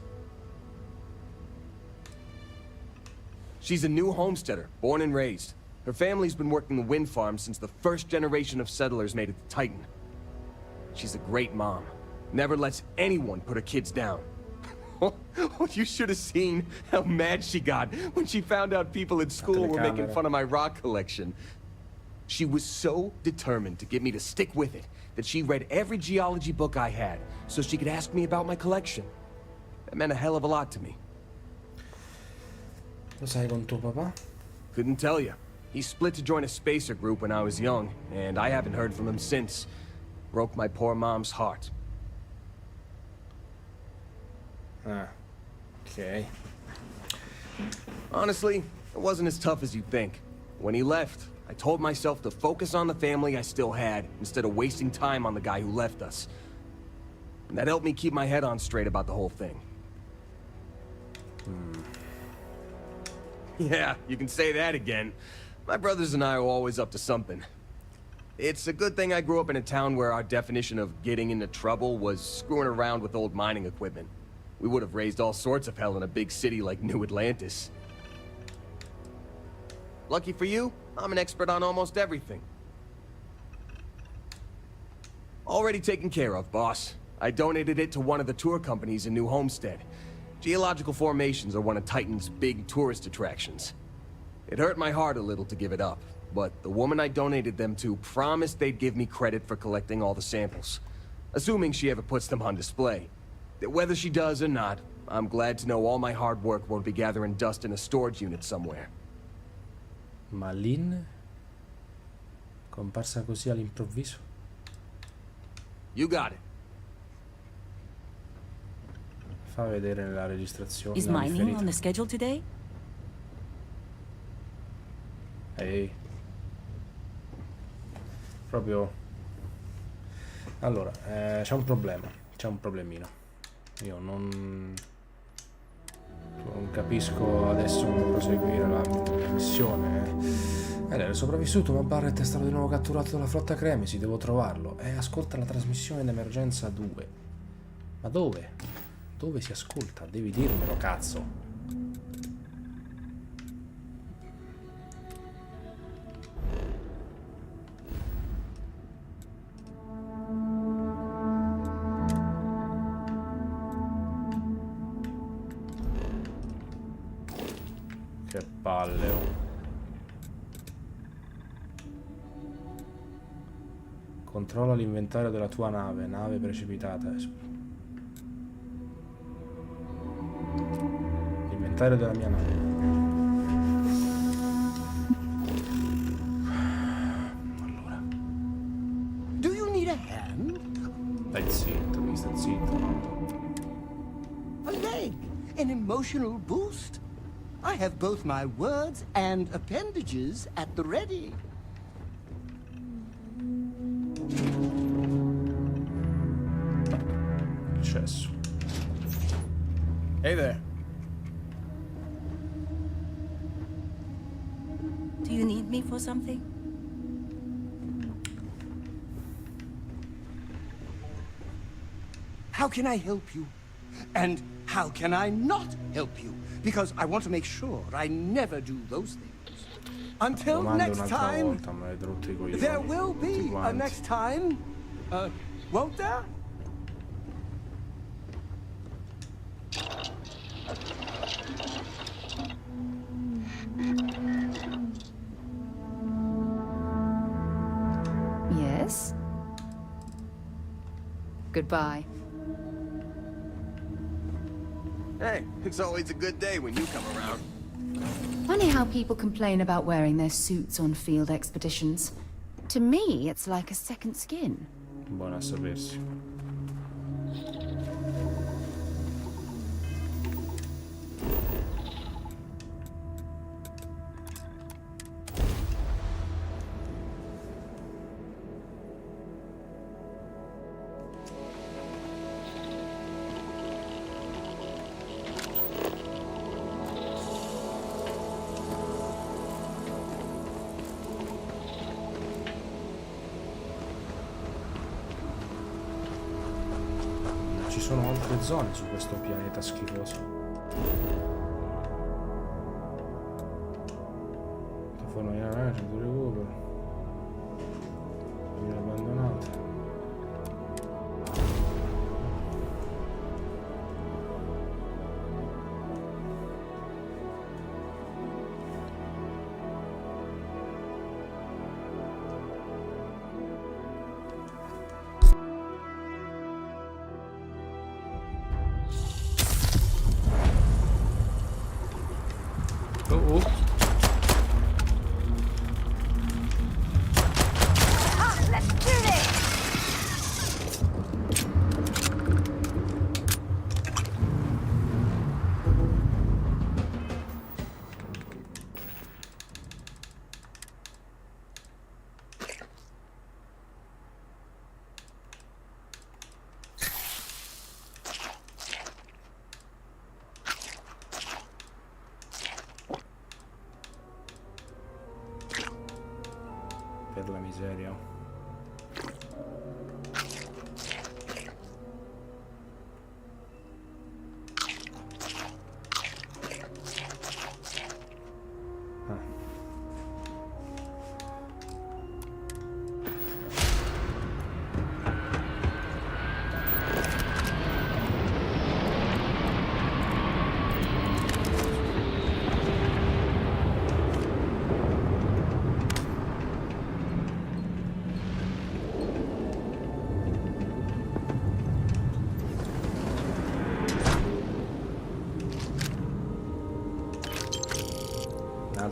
She's a New Homesteader, born and raised. Her family's been working the wind farm since the first generation of settlers made it to Titan. She's a great mom. Never lets anyone put her kids down. You should have seen how mad she got when she found out people at school were making fun of my rock collection. She was so determined to get me to stick with it that she read every geology book I had so she could ask me about my collection. That meant a hell of a lot to me. Lo sai con tuo papà? Couldn't tell you. He split to join a spacer group when I was young, and I haven't heard from him since. Broke my poor mom's heart. Ah, okay. Honestly, it wasn't as tough as you'd think. When he left, I told myself to focus on the family I still had, instead of wasting time on the guy who left us. And that helped me keep my head on straight about the whole thing. Yeah, you can say that again. My brothers and I are always up to something. It's a good thing I grew up in a town where our definition of getting into trouble was screwing around with old mining equipment. We would have raised all sorts of hell in a big city like New Atlantis. Lucky for you, I'm an expert on almost everything. Already taken care of, boss. I donated it to one of the tour companies in New Homestead. Geological formations are one of Titan's big tourist attractions. It hurt my heart a little to give it up, but the woman I donated them to promised they'd give me credit for collecting all the samples, assuming she ever puts them on display. Whether she does or not, I'm glad to know all my hard work won't be gathering dust in a storage unit somewhere. Malin? Comparsa così all'improvviso? You got it. Fa vedere la registrazione. Is mining on the schedule today? Ehi. Proprio. Allora, c'è un problema. C'è un problemino. Io non capisco adesso come proseguire la missione. Lei è sopravvissuto, ma Barrett è stato di nuovo catturato dalla flotta Cremisi. Devo trovarlo. Ascolta la trasmissione d'emergenza 2. Ma dove? Dove si ascolta? Devi dirmelo, cazzo. Che palle, oh. Controlla l'inventario della tua nave. Nave precipitata. L'inventario della mia nave. Allora. Do you need a hand? Stai zitto, mi stai zitto. A leg? An emotional boost? I have both my words and appendages at the ready. Accesso. Hey there. Do you need me for something? How can I help you? And how can I not help you? Because I want to make sure I never do those things. Until next time, there will be a next time. Won't there? Yes? Goodbye. Hey, it's always a good day when you come around. Funny how people complain about wearing their suits on field expeditions. To me, it's like a second skin. Buona a sapersi. Ci sono altre zone su questo pianeta schifoso. Forma di nave, centro di recupero. Viene abbandonata.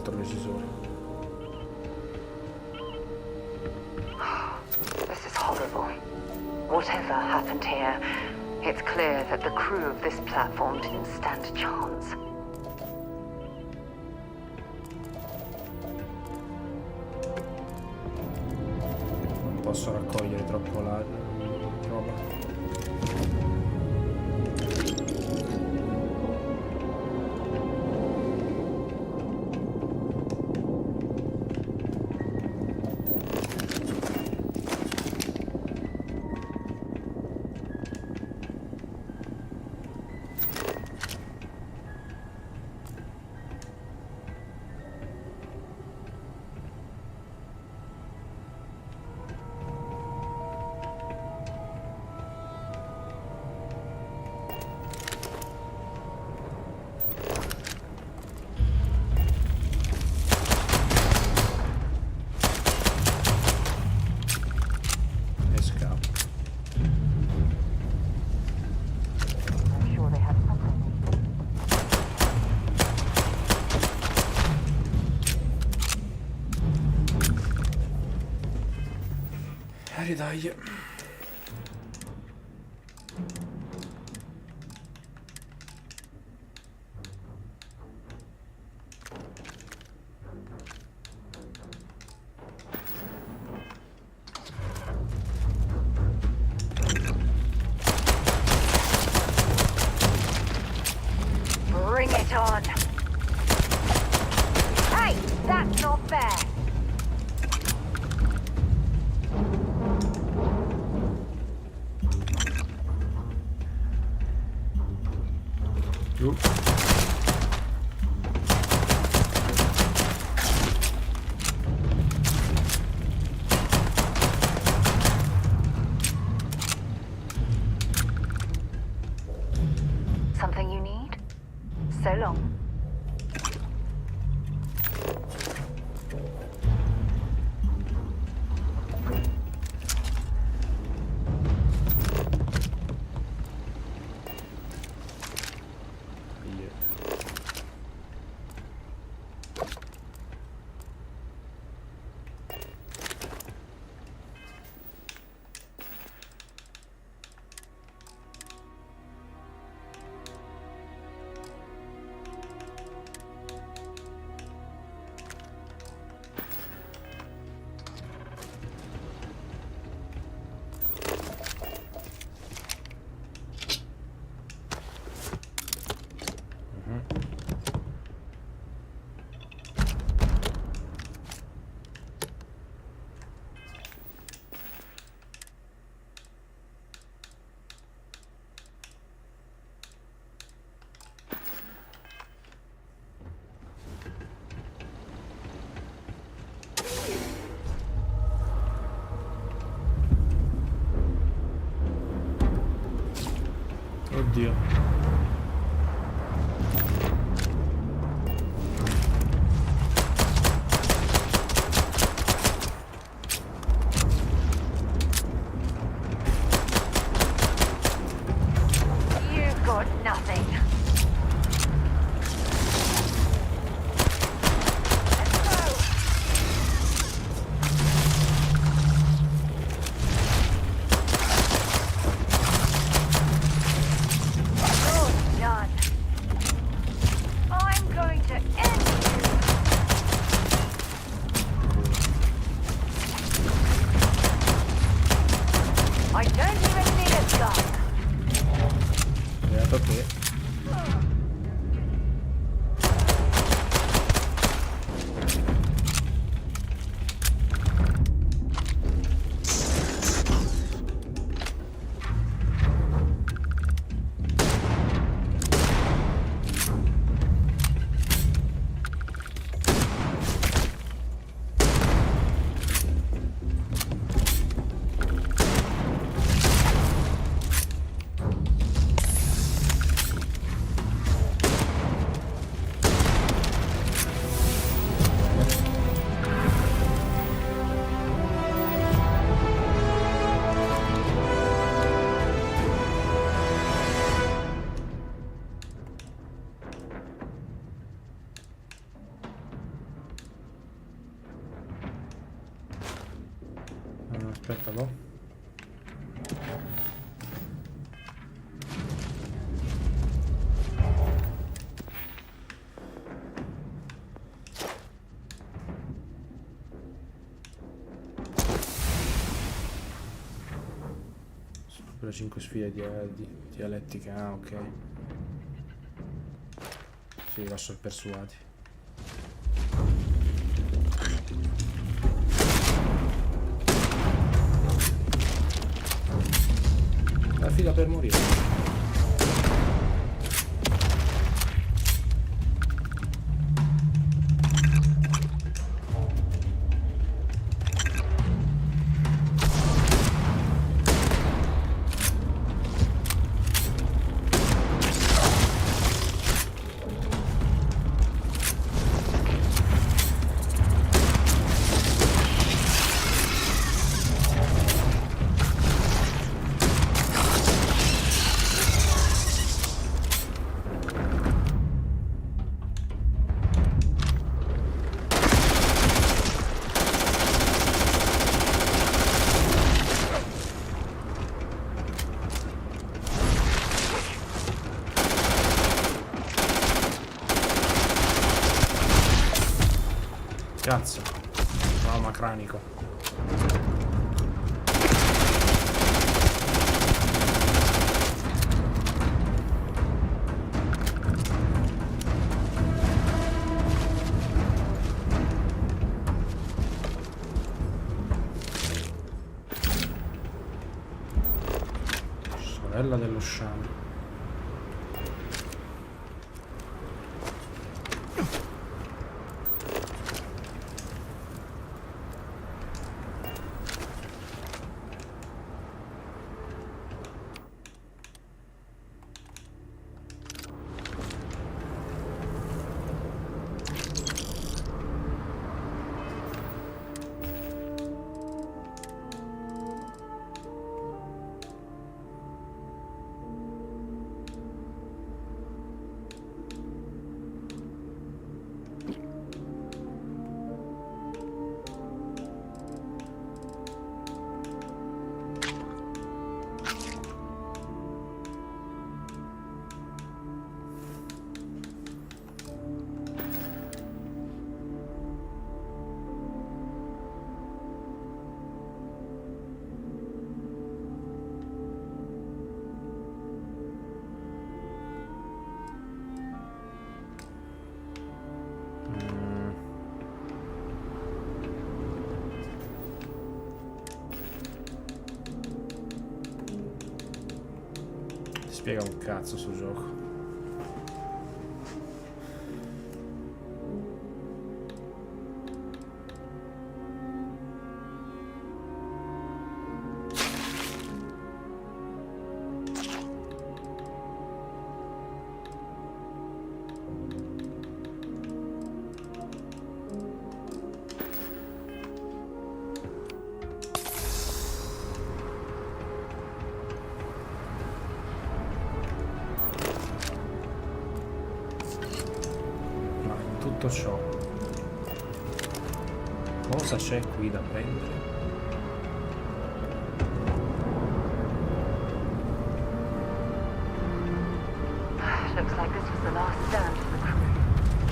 altro decisore. This is horrible. Whatever happened here, it's clear that the crew of this platform didn't stand a chance. Non posso raccogliere troppo la roba. Dai. Bring it on. Hey, that's not fair. Something you need? So long. Oddio. You've got nothing. I don't even need a gun. Beato che... Supera 5 sfide dialettiche, ah ok. Sì, lascio persuadi. La fila per morire. Cazzo, trauma cranico. Sorella dello sciame. Spiega un cazzo sul gioco. Tutto ciò, cosa c'è qui da prendere? Looks like this was the last stand for the crew.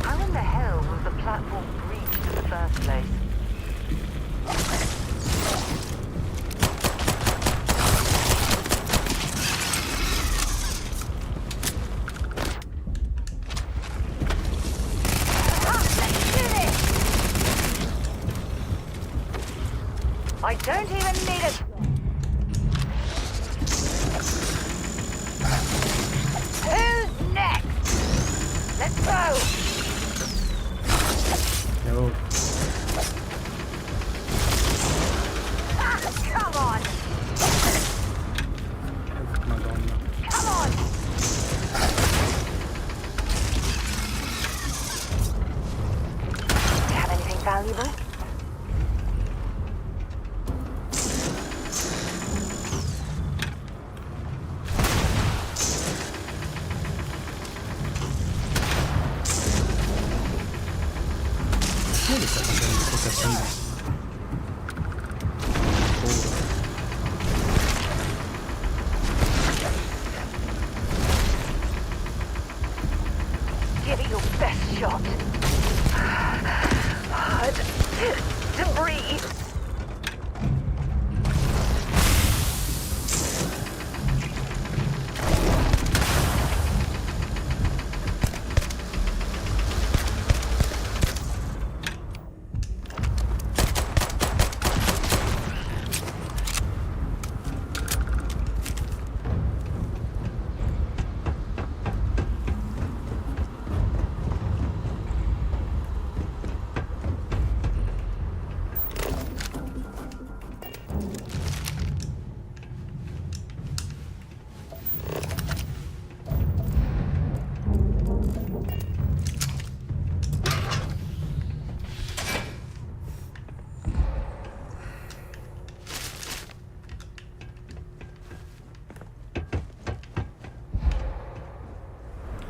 How in the hell was the platform breached in the first place? I don't even need it. Who's next? Let's go. Oh.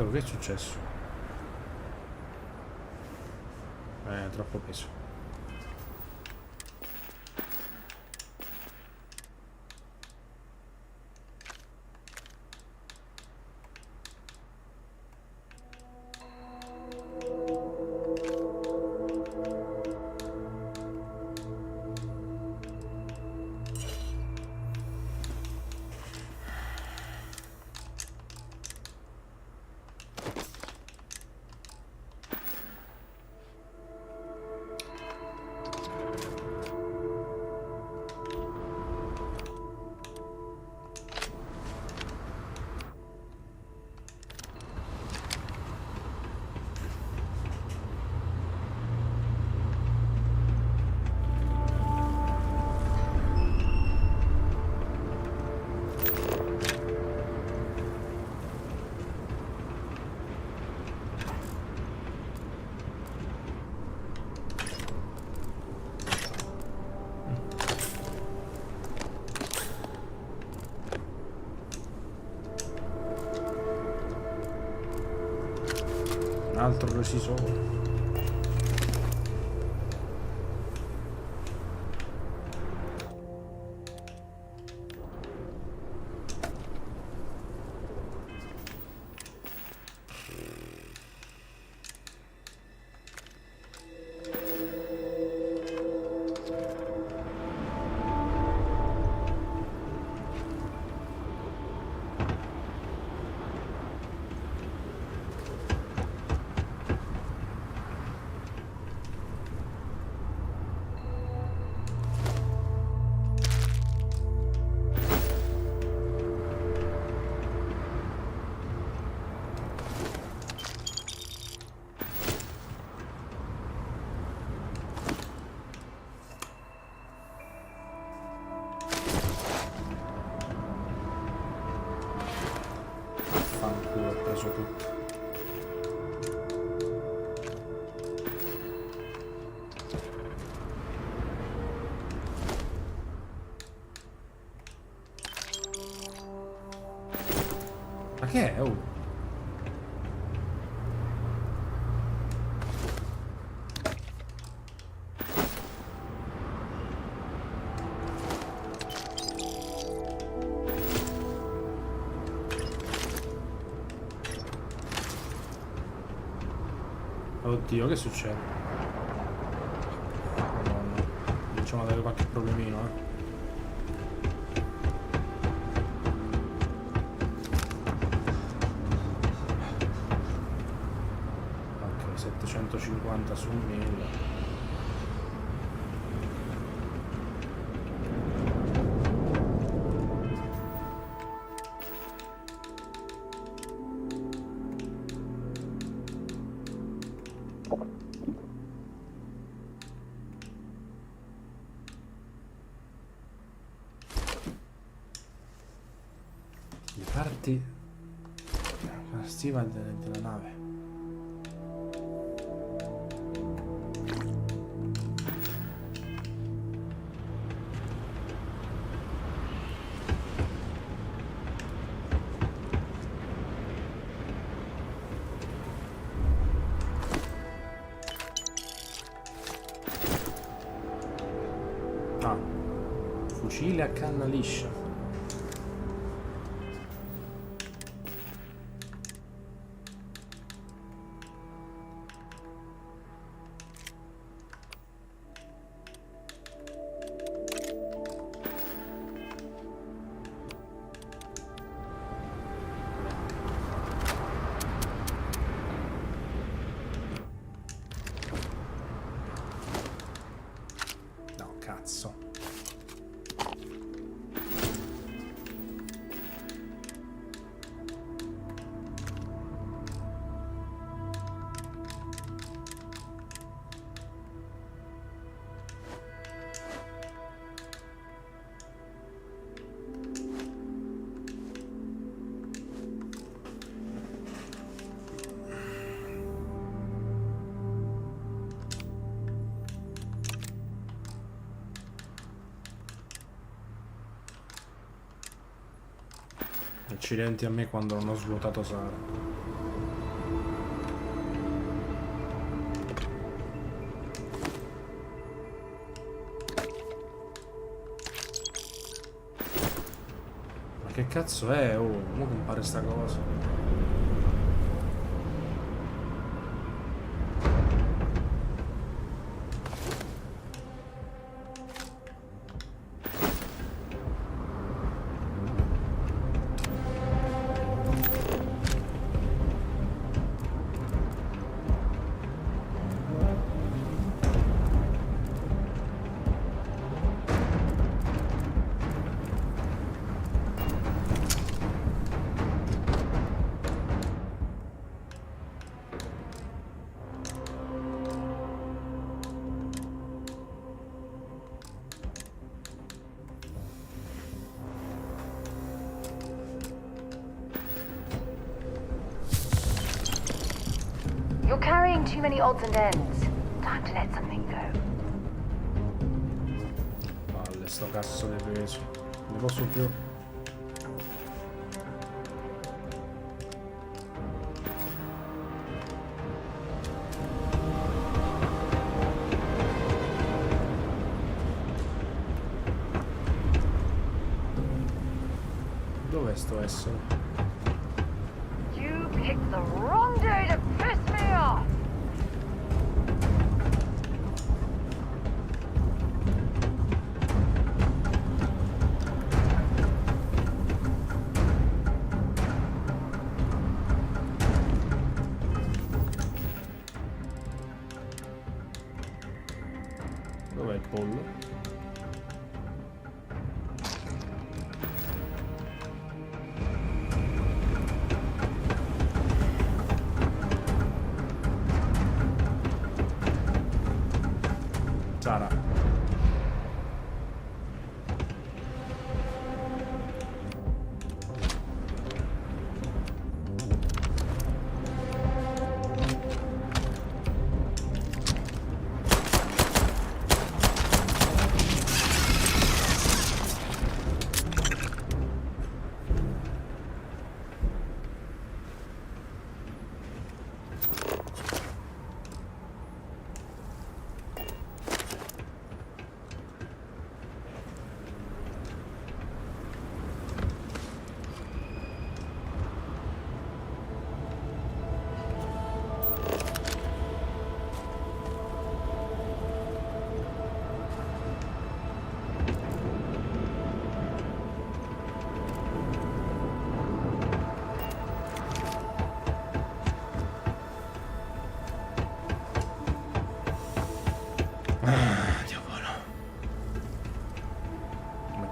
Però che è successo? Troppo peso. Altro precisore. Fanculo, ho preso tutto. Ma che è? Oh. Oddio, che succede? Madonna. Cominciamo ad avere qualche problemino, Ok, 750 su 1000. Parti stiva della nave. Ah, fucile a canna liscia. Cazzo. Accidenti a me quando non ho svuotato Sara. cazzo è? Oh, come compare sta cosa? You're carrying too many odds and ends. Time to let something go. Palle, sto cazzo di peso. Ne posso più. Dov'è sto essere? You picked the wrong day to piss me off! Dov'è il pollo? Sara.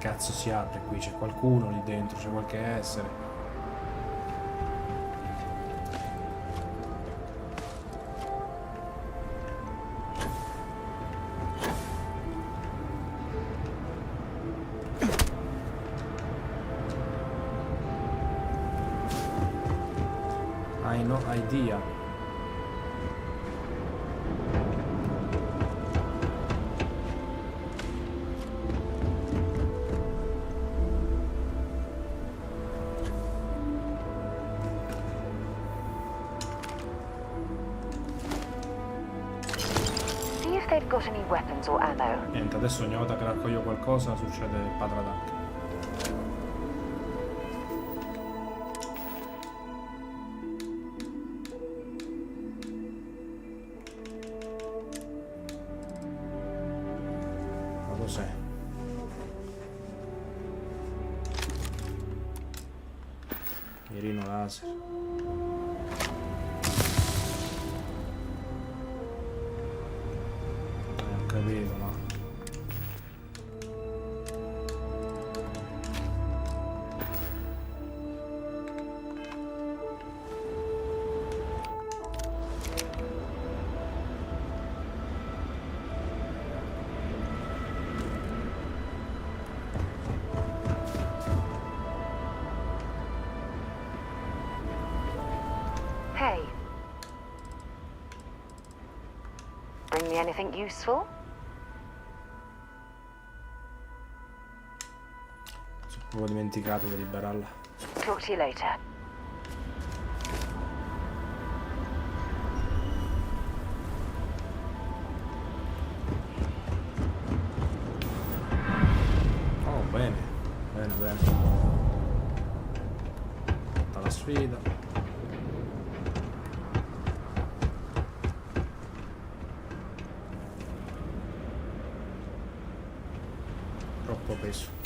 Cazzo si apre qui? C'è qualcuno lì dentro? C'è qualche essere? I no idea. They've got any weapons or ammo. Niente, adesso ogni volta che raccoglio qualcosa succede il padradac. Ma cos'è? Mirino laser. Capito, no? Hey. Bring me anything useful? Avevo dimenticato di liberarla. Talk to you later. Oh, bene. Bene, bene. la sfida. Troppo peso.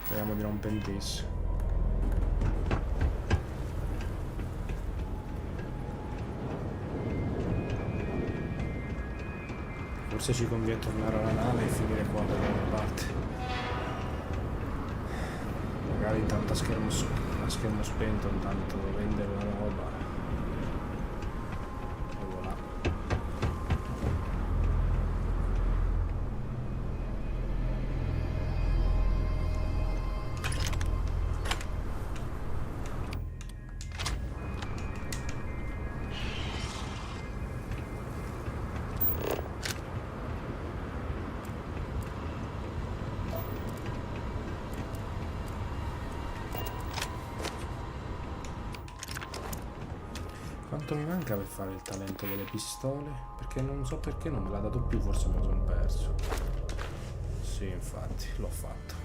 Speriamo di non pentirsi. Forse ci conviene tornare alla nave e finire qua da qualche parte. Magari intanto a schermo spento, intanto vendere la roba. E voilà. Quanto mi manca per fare il talento delle pistole? Perché non so perché non me l'ha dato più, forse me lo sono perso. Sì, infatti, l'ho fatto.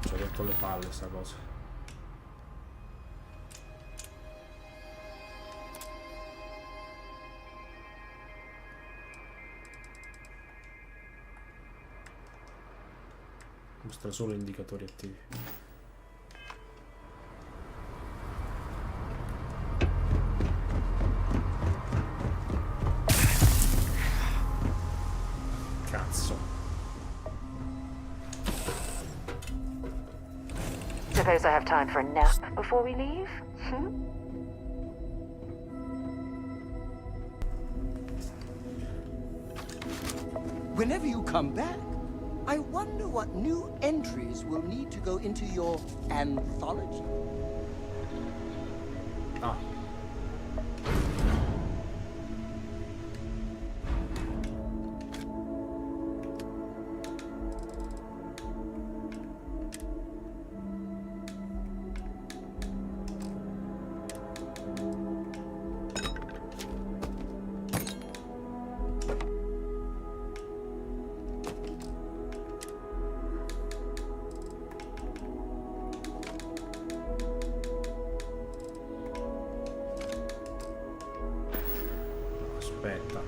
Ci ho rotto le palle sta cosa. Mostra solo indicatori attivi. Cazzo. Suppose I have time for a nap before we leave? Whenever you come back, I wonder what new entries will need to go into your anthology. Ah. Aspetta.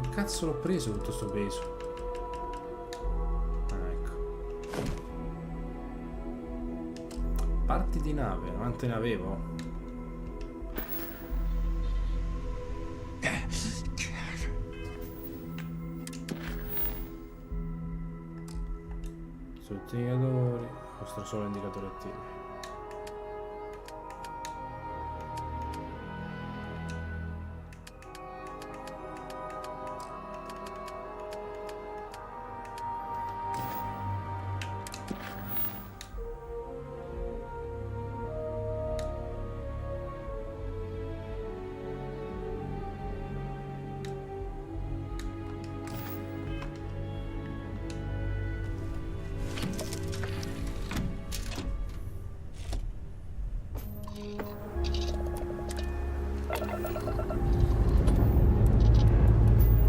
Che cazzo l'ho preso tutto sto peso? Ah, ecco. Parti di nave, quante ne avevo? Indicatori, mostra solo indicatori attivi.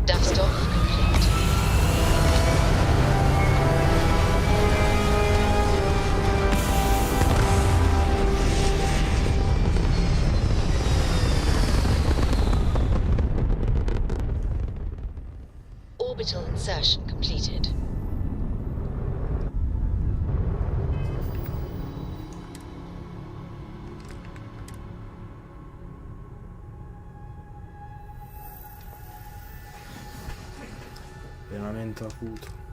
Dust off complete. Orbital insertion completed. Armamento acuto.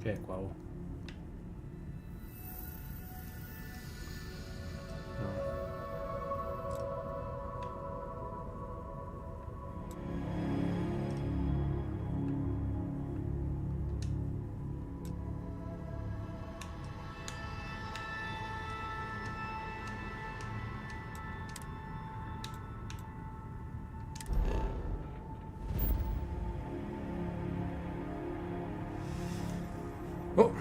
Che è qua? Oh. Oh.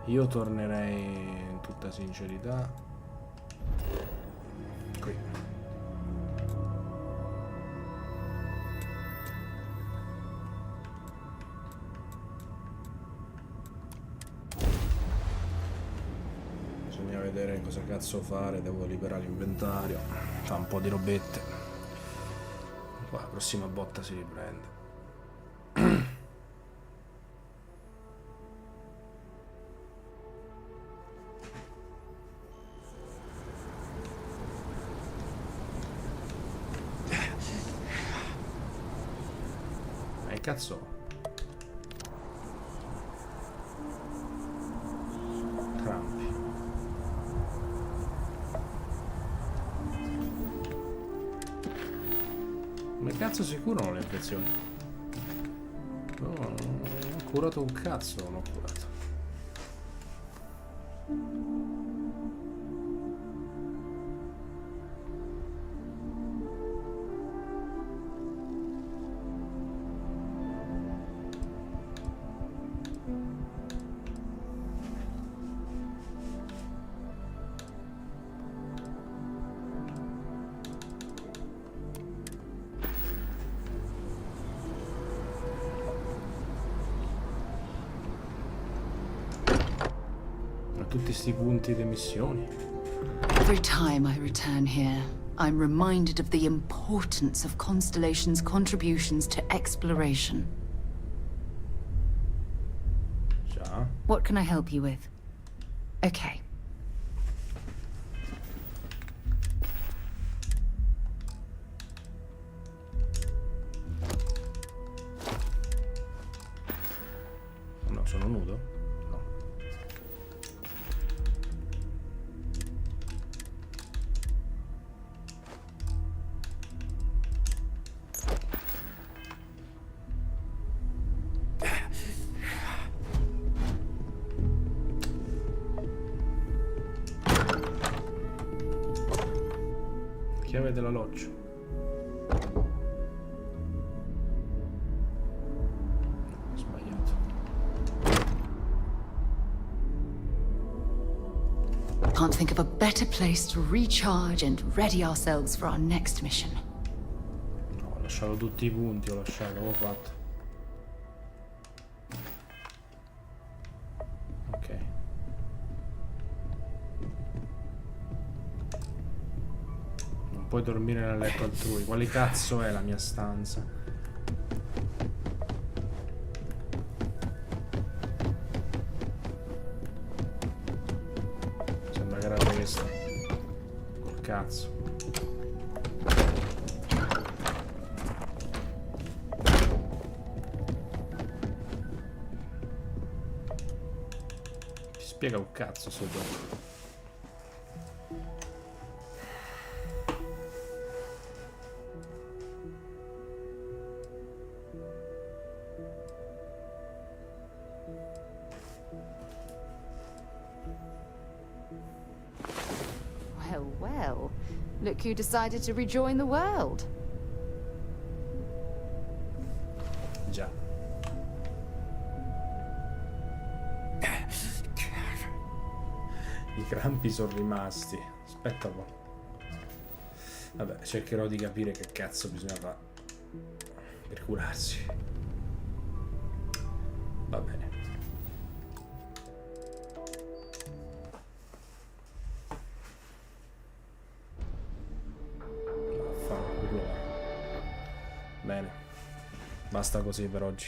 Io tornerei in tutta sincerità qui. Bisogna vedere cosa cazzo fare, devo liberare l'inventario, fa un po' di robette. Poi la prossima botta si riprende. Cazzo. Crampi. Come cazzo si curano le infezioni? No, non ho curato un cazzo, non ho curato. Tutti sti punti di missioni. Every time I return here, I'm reminded of the importance of Constellation's contributions to exploration. Già. What can I help you with? Okay. No, sono nudo? Chiave della loggia. Ho sbagliato. Can't think of a better place to recharge and ready ourselves for our next mission. No, ho lasciato tutti i punti, ho lasciato, ho fatto. Ok. Non puoi dormire nel letto altrui. Quale cazzo è la mia stanza? Sembra che era questa. Col cazzo. spiega un cazzo sto gioco. Well, well. Look who decided to rejoin the world. Già. I crampi sono rimasti. Aspetta un po'. Vabbè, cercherò di capire che cazzo bisogna fare per curarsi. Va bene. Bene, basta così per oggi.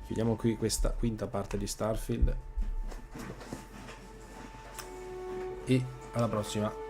Chiudiamo qui questa quinta parte di Starfield e alla prossima.